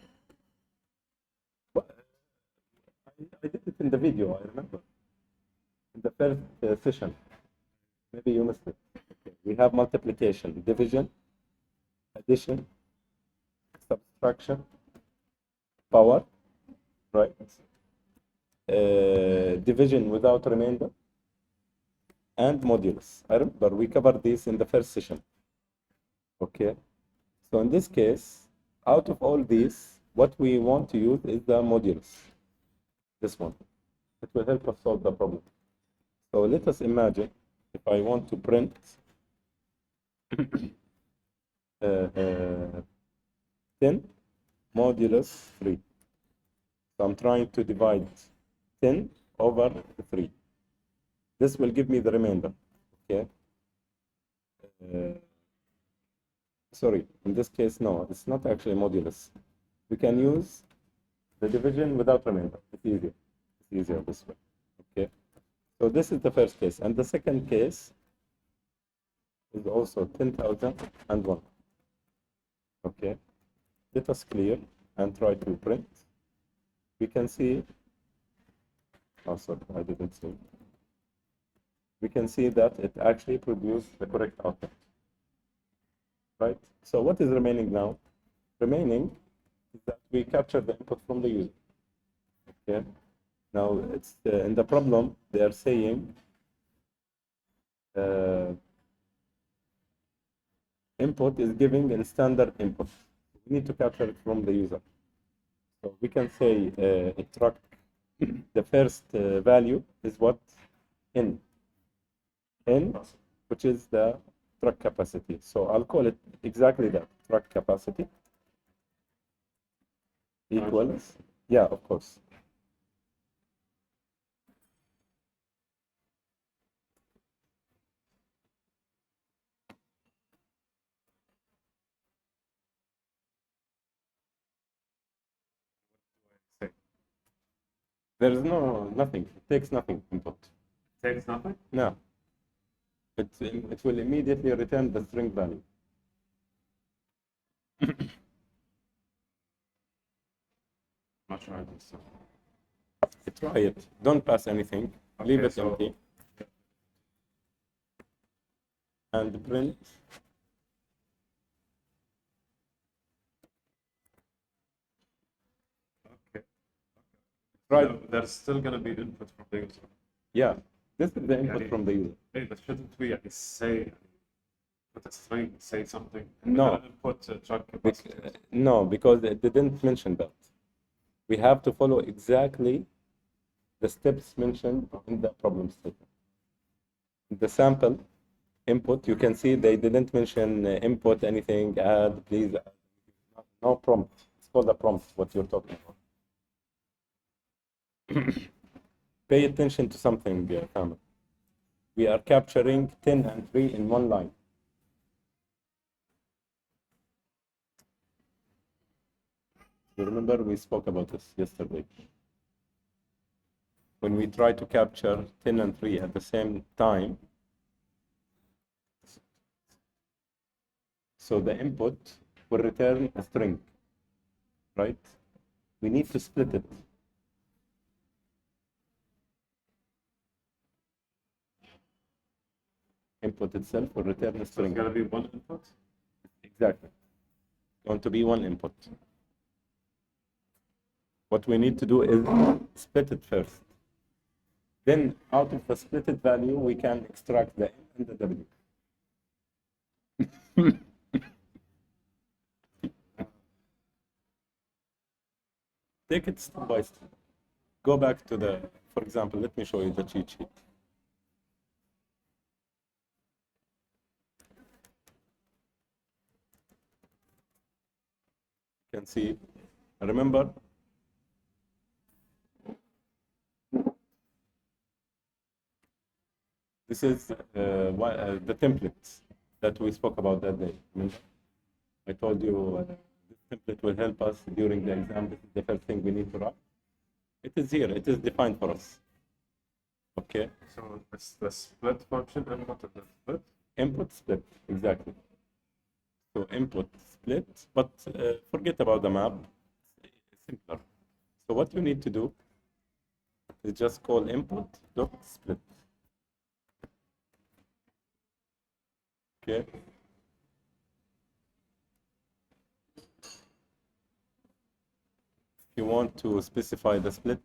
I did it in the video, I remember. In the first session. Maybe you missed it. Okay. We have multiplication, division, addition, fraction, power, right? Division without remainder, and modulus. I remember we covered this in the first session. Okay, so in this case, out of all these, what we want to use is the modulus. This one. It will help us solve the problem. So let us imagine if I want to print 10 modulus 3. So I'm trying to divide 10 over 3. This will give me the remainder. Okay. Sorry, in this case, no, it's not actually modulus. We can use the division without remainder. It's easier. It's easier this way. Okay. So this is the first case. And the second case is also 10,001. Okay. Let us clear and try to print. We can see, oh, sorry, I didn't see. We can see that it actually produced the correct output. Right? So what is remaining now? Remaining is that we capture the input from the user. Okay. Now it's in the problem they are saying input is giving a standard input. We need to capture it from the user. So we can say a truck. The first value is what? N, which is the truck capacity. So I'll call it exactly that, truck capacity equals, yeah, of course. There is nothing. It takes nothing input. Takes nothing? No. It will immediately return the string value. Not sure I understand. Try it. Don't pass anything. Leave it empty. And print. Okay. Right. So there's still going to be input from the user. Yeah. This is the input from the user. Hey, but shouldn't we say, put a string, say something? No. Input truck capacity. No, because it didn't mention that. We have to follow exactly the steps mentioned in the problem statement. The sample input, you can see they didn't mention input anything, add, please add. No prompt. It's called a prompt, what you're talking about. Pay attention to something, Kamil. We are capturing 10 and 3 in one line. You remember we spoke about this yesterday. When we try to capture 10 and 3 at the same time, so the input will return a string, right? We need to split it. Input itself will return a string. So it's going to be one input? Exactly. Going to be one input. What we need to do is split it first. Then out of the splitted value, we can extract the N and the W. Take it step by step. Go back to the, for example, let me show you the cheat sheet. You can see, remember, this is the template that we spoke about that day. Remember? I told you this template will help us during the exam. This is the first thing we need to write. It is here. It is defined for us. Okay. So it's the split function, input and the split? Input split, exactly. So input split, but forget about the map. It's simpler. So what you need to do is just call input dot split. Okay. you want to specify the split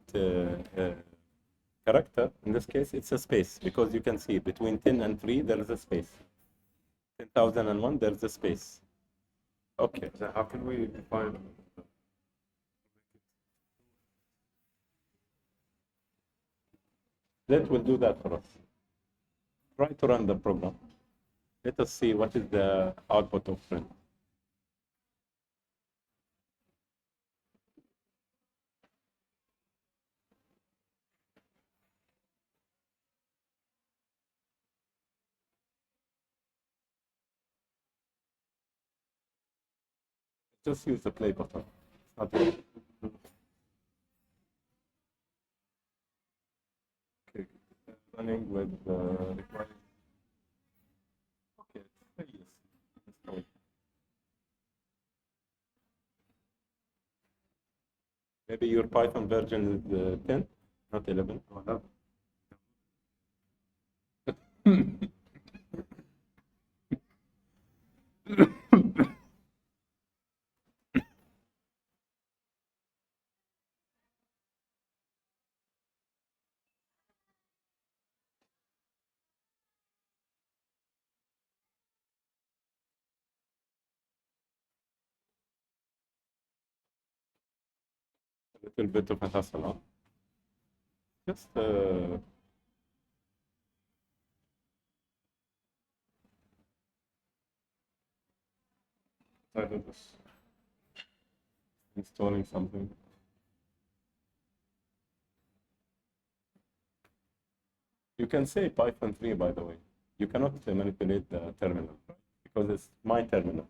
character, in this case, it's a space, because you can see between 10 and 3, there is a space. 10,001, there is a space. Okay. So how can we define? That will do that for us. Try to run the program. Let us see what is the output of print. Just use the play button. It's not okay. Running with required. Okay, yes. Let's go. Maybe your Python version is 10, not 11. Oh, no. A little bit of a hassle, huh? Just I do this. installing something. You can say Python 3, by the way. You cannot manipulate the terminal, right? Because it's my terminal.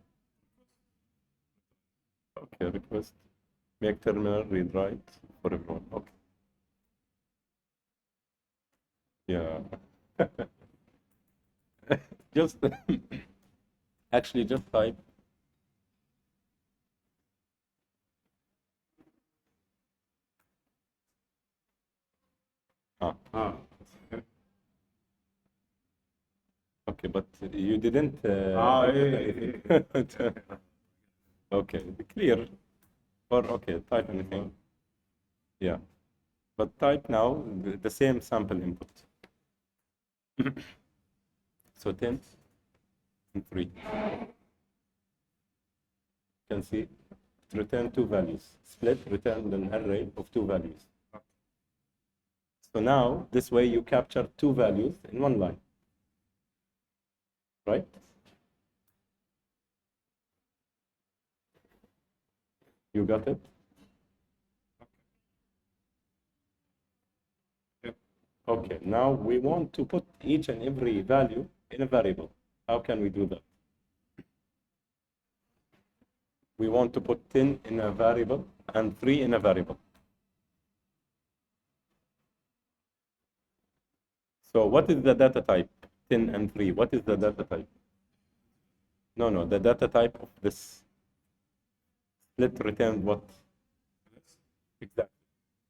Okay, request make terminal read write for everyone. Okay. Yeah. Just actually just type. Ah, Ah, okay. okay, but you didn't. Yeah. Okay, clear. Or okay, type anything. Yeah, but type now the same sample input. So 10 and 3. You can see it return 2 values. Split returned an array of 2 values. So now this way you capture 2 values in one line, right? You got it? Yep. Okay, now we want to put each and every value in a variable. How can we do that? We want to put 10 in a variable and 3 in a variable. So what is the data type? 10 and 3. What is the data type? No, the data type of this split returned what? Exactly.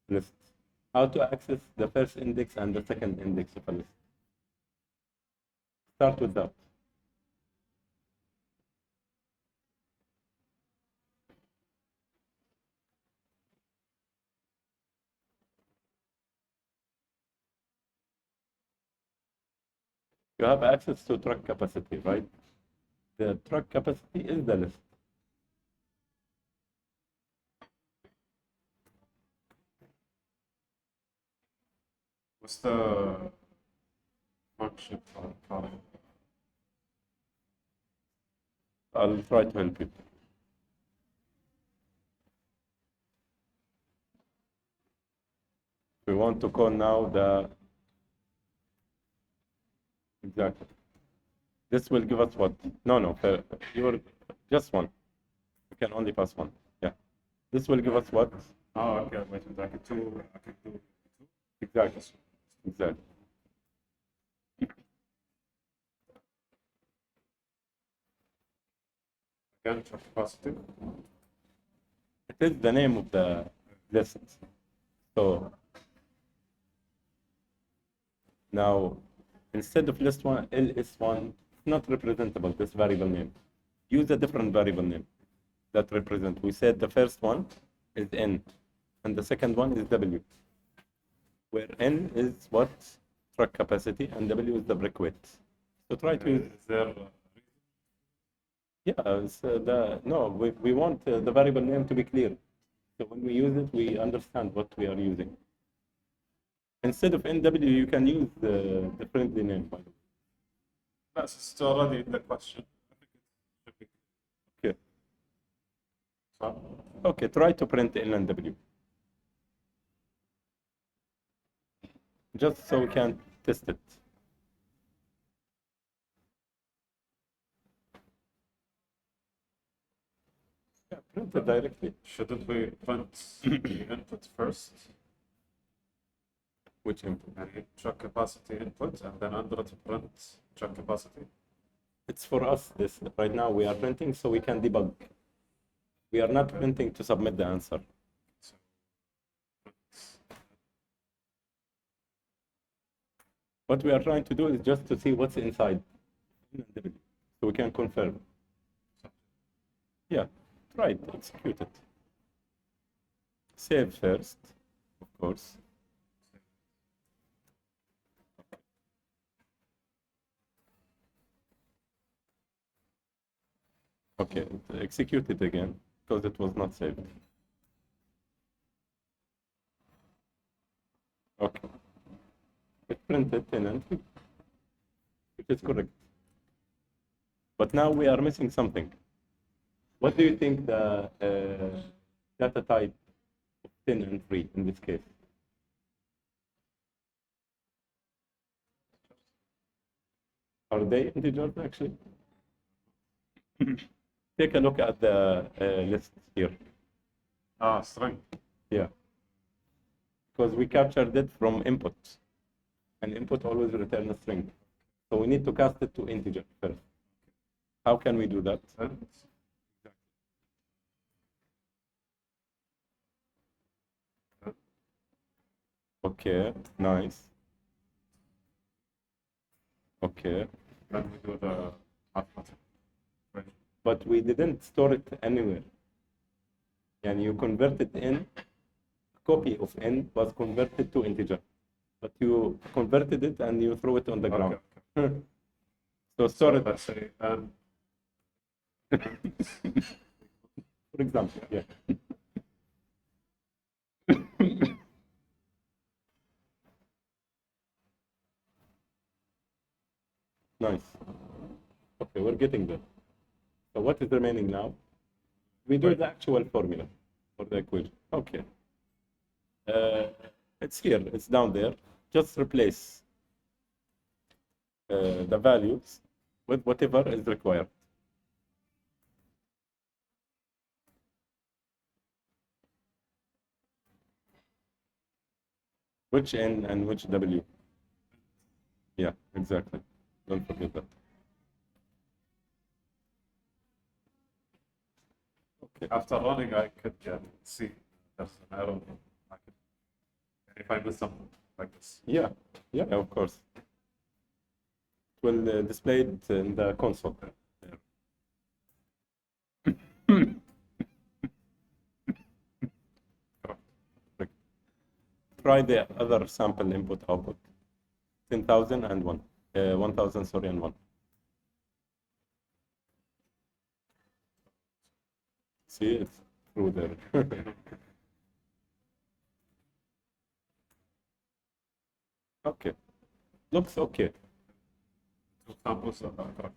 List. How to access the first index and the second index of a list. Start with that. You have access to truck capacity, right? The truck capacity is the list. What's the function for product? I'll try to help you. We want to call now the exactly. This will give us what? No, you're just one. You can only pass one. Yeah. This will give us what? Oh, okay. Wait, I can do. Exactly. Exactly. Again, truck capacity. It is the name of the list. So now instead of list one, ls1, not representable, this variable name. Use a different variable name that represent. We said the first one is n. and the second one is W, where N is what truck capacity and W is the brick weight. So try to use, Is there yeah, no, we want the variable name to be clear. So when we use it, we understand what we are using. Instead of NW, you can use the friendly name, by the way. that's already in the question? I think it should be. Okay. So, Okay, try to print N and W. Just so we can test it. Yeah, print it directly. shouldn't we print the input first? Which input? And truck capacity input, and then under it print truck capacity. It's for us, this right now we are printing so we can debug. We are not printing to submit the answer. So, What we are trying to do is just to see what's inside, so we can confirm. Yeah, try it, execute it. Save first, of course. Okay, execute it again because it was not saved. Okay. It printed in entry, which is correct. But now we are missing something. What do you think the data type of 10 and 3 in this case? Are they integers actually? Take a look at the list here. String. Yeah. Because we captured it from input. And input always return a string. So we need to cast it to integer first. How can we do that? Okay, nice. Okay. Then we do the arithmetic. But we didn't store it anywhere. And you converted in, copy of n was converted to integer. But you converted it and you throw it on the ground. Okay. So store it, Let's say for example, yeah. Nice. Okay, we're getting there. So what is remaining now? We do the actual formula for the equation. Okay. It's here, it's down there. Just replace the values with whatever is required. Which N and which W? Yeah, exactly. Don't forget that. Okay. after running, I could see there's an error. I could, if I miss something like this. Yeah, yeah, of course. It will display it in the console. Try the other sample input output. 10,000 and 1. 1,000, sorry, and 1. See, it's through there. Okay. Looks okay. Two samples are correct.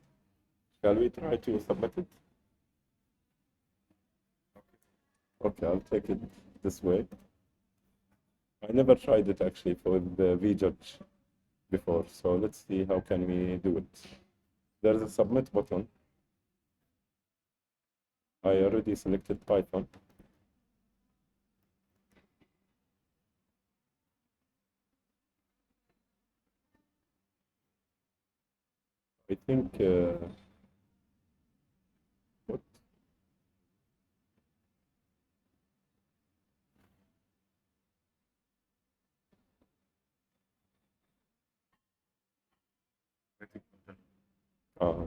Shall we try to submit it? Okay, I'll take it this way. I never tried it actually for the vjudge before, so let's see how can we do it. There's a submit button. I already selected Python. I think what?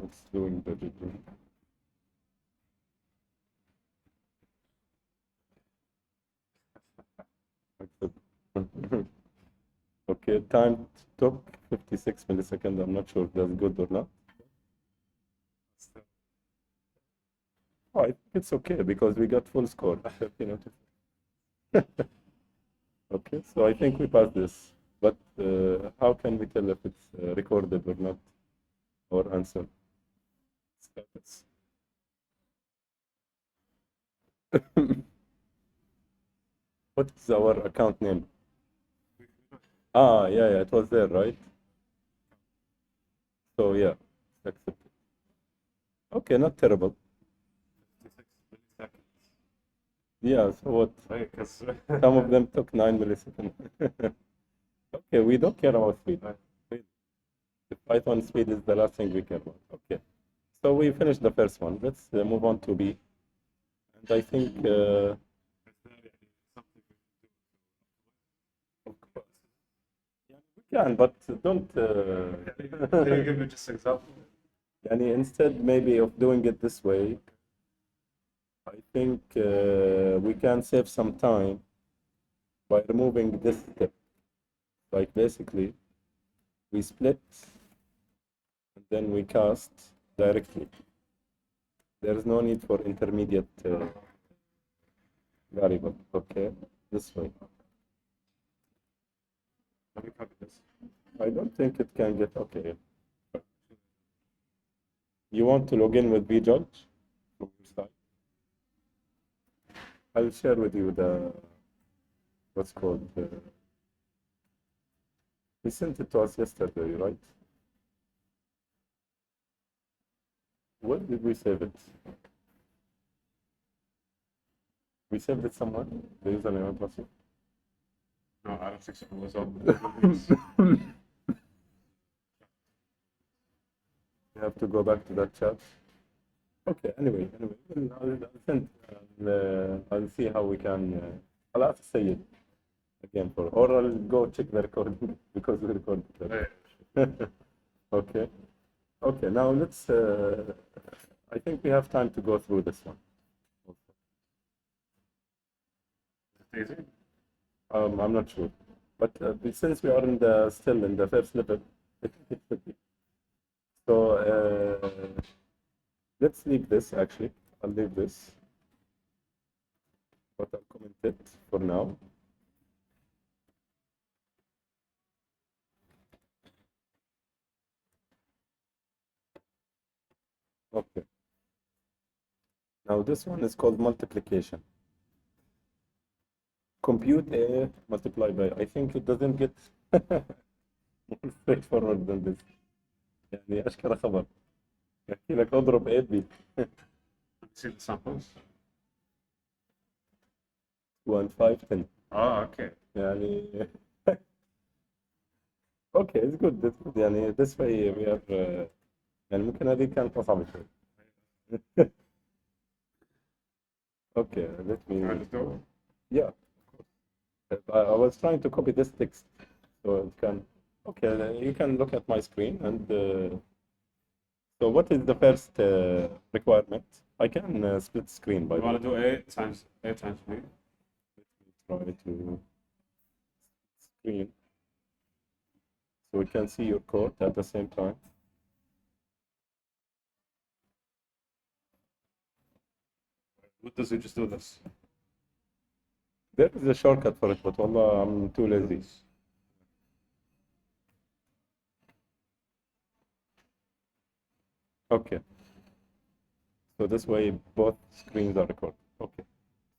It's doing the jitter. Okay, time took 56 milliseconds. I'm not sure if that's good or not. Oh, I think it's okay because we got full score. 30 notifications. Okay, so I think we passed this. But how can we tell if it's recorded or not, or answered? Status. What is our account name? Ah, yeah, it was there, right? So yeah, accepted. Okay, not terrible. 56 milliseconds. Yeah, so what? Right, because Some of them took 9 milliseconds. Okay, we don't care about speed. The Python speed is the last thing we care about. Okay, so we finished the first one. Let's move on to B. And I think, of course, yeah, we can, but don't. Can you give me just an example? Yani instead, maybe of doing it this way, I think we can save some time by removing this step. Like basically, we split and then we cast directly. There is no need for intermediate variable. Okay, this way. Let me copy this. I don't think it can get okay. You want to log in with vjudge from your side? I'll share with you the what's called. We sent it to us yesterday, right? Where did we save it? We saved it somewhere. The username and password. No, I don't think so. It was on. You have to go back to that chat. Okay. Anyway, I'll send. I'll see how we can. I'll have to say it again or I'll go check the recording because we recorded it. Okay. Okay. Now let's. I think we have time to go through this one. Easy. I'm not sure, but since we are still in the first level, I think it should be. So let's leave this actually. I'll leave this, but I'll comment it for now. Okay. Now this one is called multiplication. Compute A multiplied by. I think it doesn't get more straightforward than this. يعني أشكر خبر. يحكي لك اضرب A B. See the samples. 1 5 10. Oh, okay. يعني okay, it's good. It's good. يعني this way we are يعني ممكن هذه كانت أصعب شوي. Okay, let me. Let's go. Yeah, I was trying to copy this text so it can. Okay, you can look at my screen and. So what is the first requirement? I can split screen by You the way. want to do A times B? Let me try to screen so we can see your code at the same time. What does it just do this? There is a shortcut for it, but wallah, I'm too lazy. Okay. So this way both screens are recorded. Okay.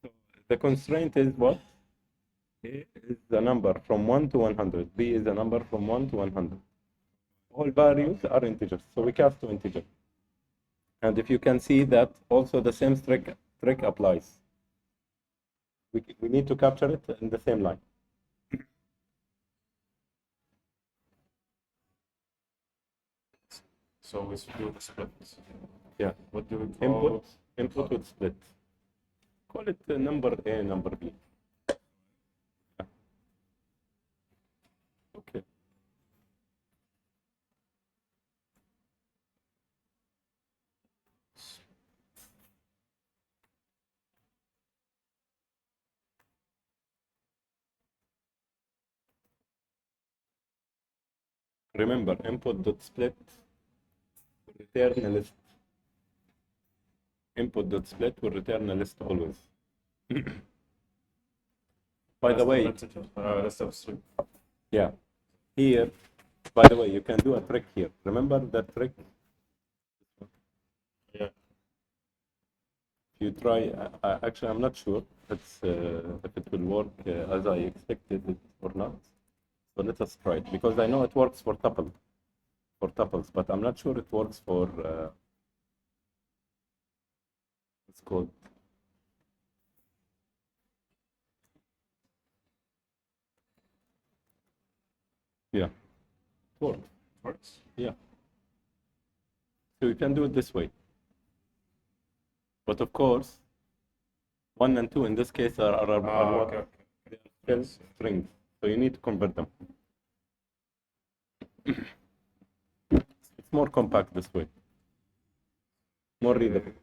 So the constraint is what? A is the number from 1 to 100. B is the number from 1 to 100. All values are integers, so we cast to integer. And if you can see that also the same trick applies. We need to capture it in the same line. So we do the split. Yeah. What do we call Input with split. Call it number A, number B. Yeah. Okay. Remember, input.split return a list. Input.split will return a list always. By the way, list of string. yeah, here, by the way, you can do a trick here. Remember that trick? Yeah. If you try, actually, I'm not sure if it will work as I expected it or not. So let us try it, because I know it works for tuples, but I'm not sure it works for it's called. Yeah, it works. Works. Yeah. So you can do it this way. But of course, 1 and 2 in this case are what? Okay, okay. They are still strings. So you need to convert them. It's more compact this way. More readable.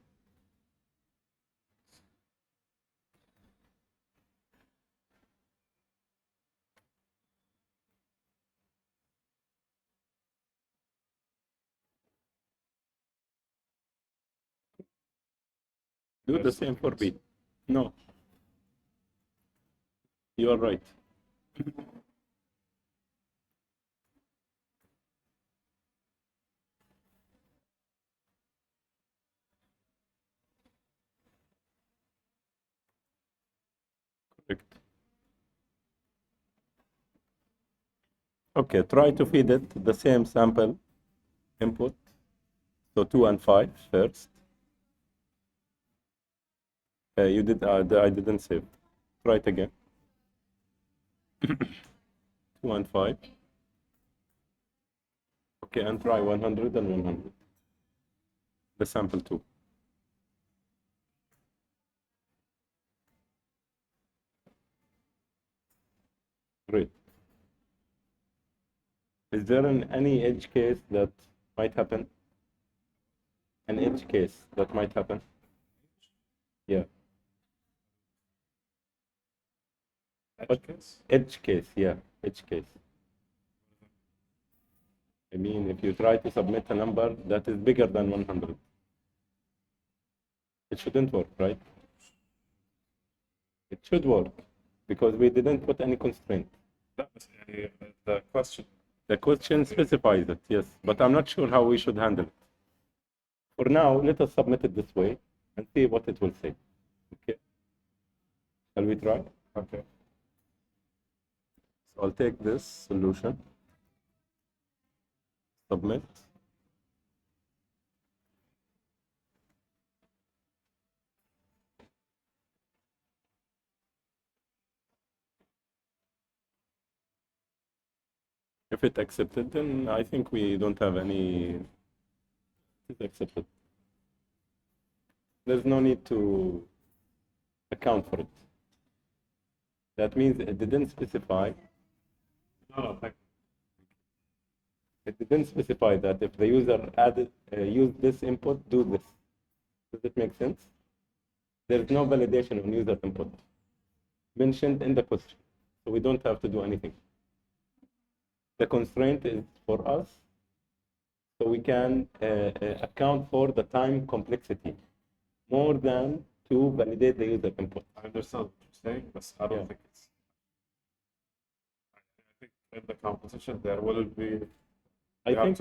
Do the same for B. No, you are right. Correct. Okay, try to feed it the same sample input. So 2 and 5 first. You did. I didn't save. Try it again. 2 and 5. Okay, and try 100 and 100. The sample 2. Great. Is there any edge case that might happen? An edge case that might happen? Yeah. Edge case? Edge case, yeah, edge case. I mean, if you try to submit a number that is bigger than 100, it shouldn't work, right? It should work because we didn't put any constraint. The question. The question specifies it, yes, but I'm not sure how we should handle it. For now, let us submit it this way and see what it will say. Okay. Shall we try? Okay. So I'll take this solution, submit. If it accepted, then I think we don't have any. It accepted. There's no need to account for it. That means it didn't specify. No, thank It didn't specify that if the user use this input, do this. Does it make sense? There's no validation on user input mentioned in the question, so we don't have to do anything. The constraint is for us, so we can account for the time complexity more than to validate the user input. I understand what you're saying, but I don't think it's. I think in the competition there will be. I think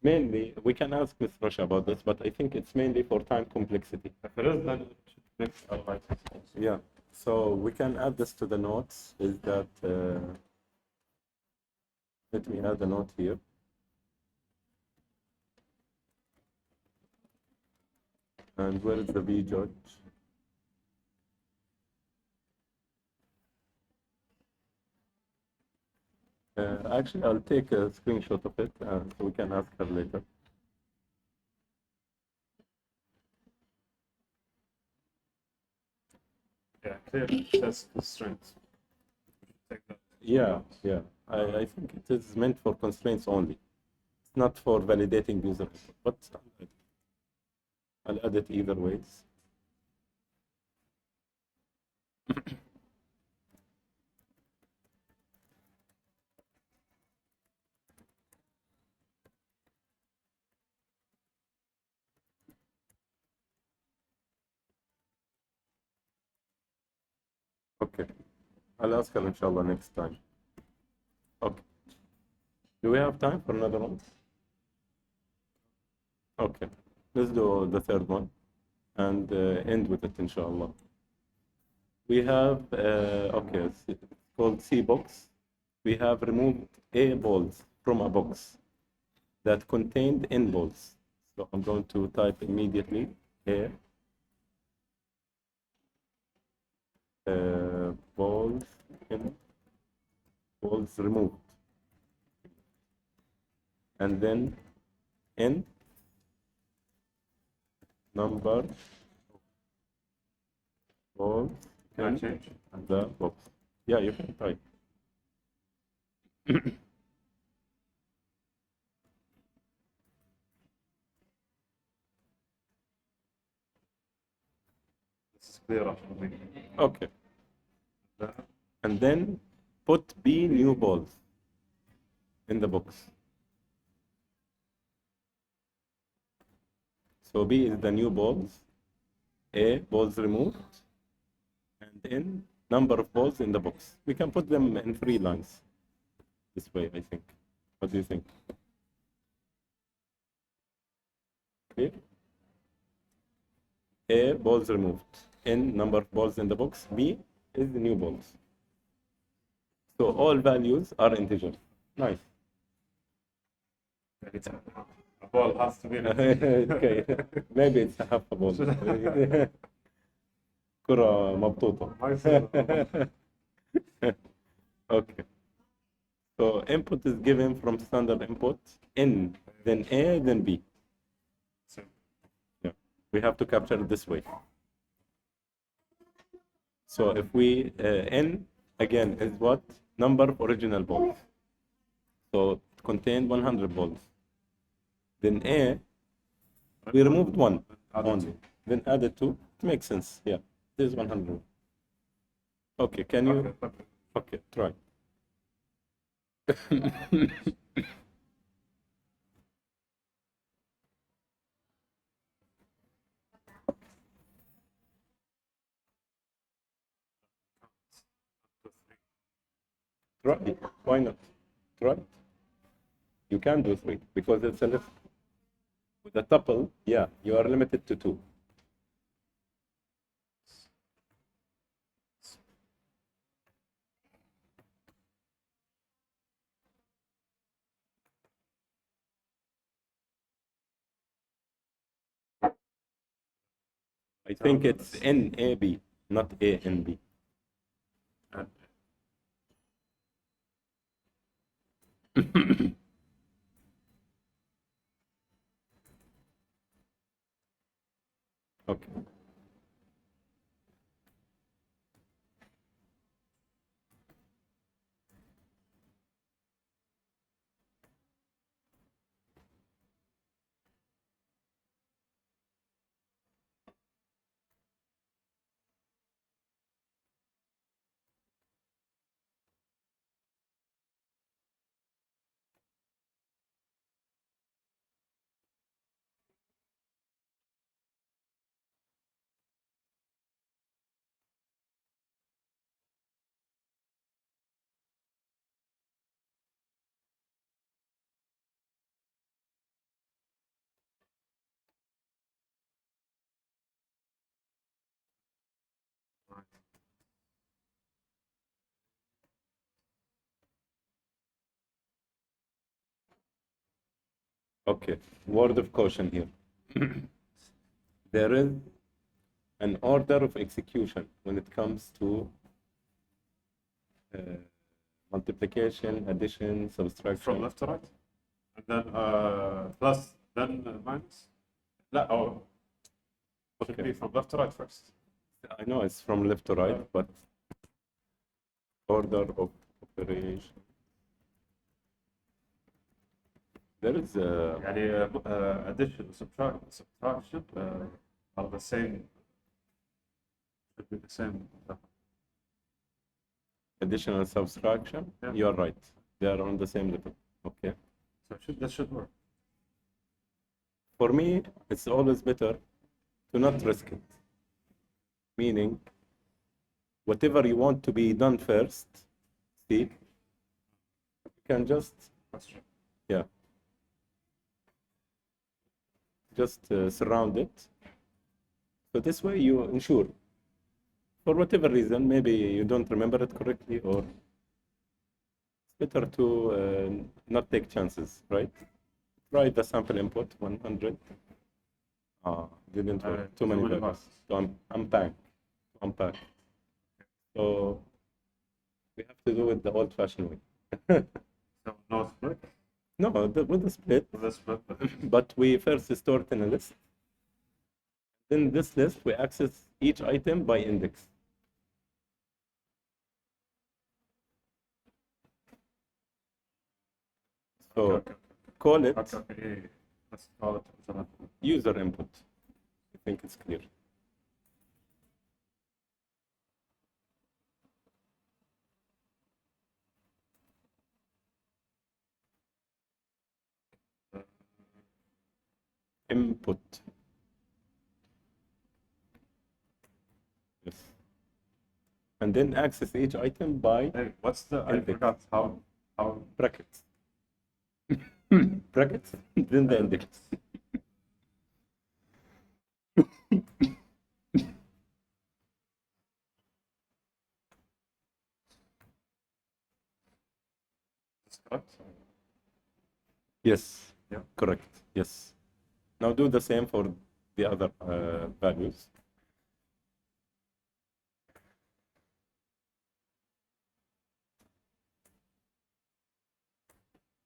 mainly we can ask Ms. Rocha about this, but I think it's mainly for time complexity. If it is, then it should make a license also. Yeah. So we can add this to the notes. Is that let me add a note here. And where is the vjudge? Actually, I'll take a screenshot of it so we can ask her later. Yeah, clearly it says constraints. Take that. Yeah, yeah. I think it is meant for constraints only. It's not for validating user input, but I'll add it either ways. Okay. I'll ask her inshallah next time. Okay. Do we have time for another one? Okay. Let's do the third one and end with it inshallah. We have, okay, it's called C box. We have removed A balls from a box that contained N balls. So I'm going to type immediately A balls, N balls removed. And then N number balls Can I in change? the box. Yeah, you can type. This is clearer for me. Okay. That, And then put B new balls in the box. So B is the new balls, A balls removed, and N number of balls in the box. We can put them in 3 lines this way, I think. What do you think? Okay. A balls removed, N number of balls in the box, B is the new balls. So all values are integer. Nice. a ball has to be an integer. Okay. Maybe it's half a ball. كرة مبطوطة. ما يصير. Okay. So input is given from standard input, N, then A, then B. So, Yeah. We have to capture it this way. So if we, N, again, is what? Number of original balls. So it contained 100 balls. Then A, we removed 1 only. Then added 2. It makes sense. Yeah. This is 100. Okay, can you? Okay, try. Try. Why not? Try. You can do 3 because it's a list. With a tuple, yeah, you are limited to 2. I think it's NAB, not ANB. Okay. Okay. Word of caution here. There is an order of execution when it comes to uh, multiplication, addition, subtraction. from left to right, and then plus, then minus. لا, oh, should Okay. be from left to right first. I know it's from left to right, but order of operation. There is a يعني addition, subtraction are the same. Should be the same. addition and subtraction. Yeah. You're right. They are on the same level. Okay. So that should work. For me, it's always better to not risk it. Meaning, whatever you want to be done first, see, you can just, yeah, just surround it. So this way you ensure, for whatever reason, maybe you don't remember it correctly, or it's better to not take chances, right? Try the sample input 100. Didn't work. Too many values. So unpack. So we have to do it the old-fashioned way. So no split? No, with the split. With the split. But we first store it in a list. Then this list, we access each item by index. So Okay. call it Okay. Let's call it user input. I think it's clear. Input. Yes. And then access each item by Hey, what's the? I index. forgot how Brackets. Brackets. Then the index. it's correct. Yes. Yeah. Correct. Yes. Now do the same for the other values.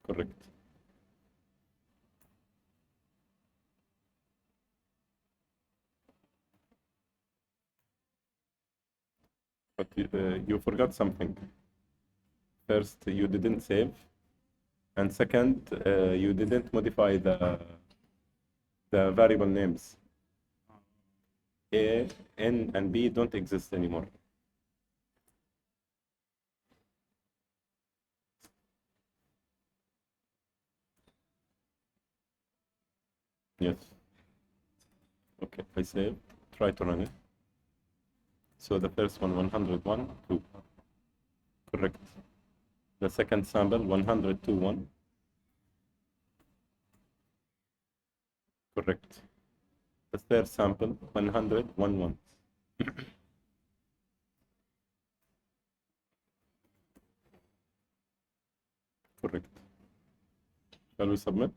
Correct. But you forgot something. First, you didn't save, and second, you didn't modify the variable names. A, N, and B don't exist anymore. Yes. Okay, I save. Try to run it. So the first one, 101, 2. Correct. The second sample, 102, 1. Correct. The third sample, 100, 1, 1. Correct. Shall we submit?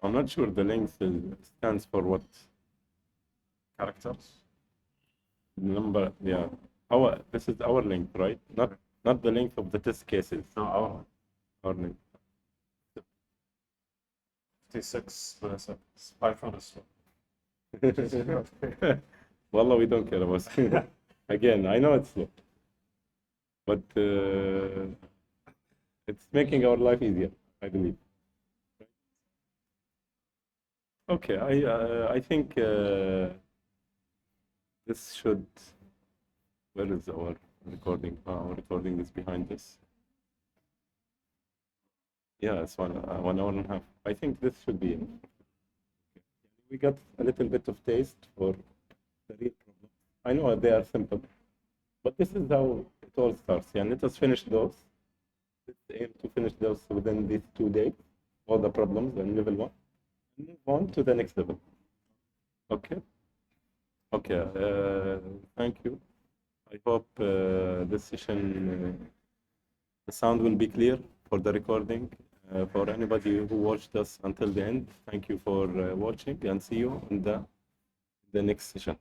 I'm not sure the length stands for what. Characters. Number, yeah. This is our length, right? Not the length of the test cases. No, Our length. 56 milliseconds. Python is slow. Wallah, we don't care about it. Again, I know it's slow, but it's making our life easier, I believe. Okay, I think this should. Where is our recording? Our recording is behind this. Yeah, it's 1 hour and a half. I think this should be enough. We got a little bit of taste for the real problem. I know they are simple, but this is how it all starts. Yeah, let us finish those. Let's aim to finish those within these 2 days, all the problems in level 1, and move on to the next level. Okay? Okay, thank you. I hope this session, the sound will be clear for the recording. For anybody who watched us until the end, thank you for watching, and see you in the next session.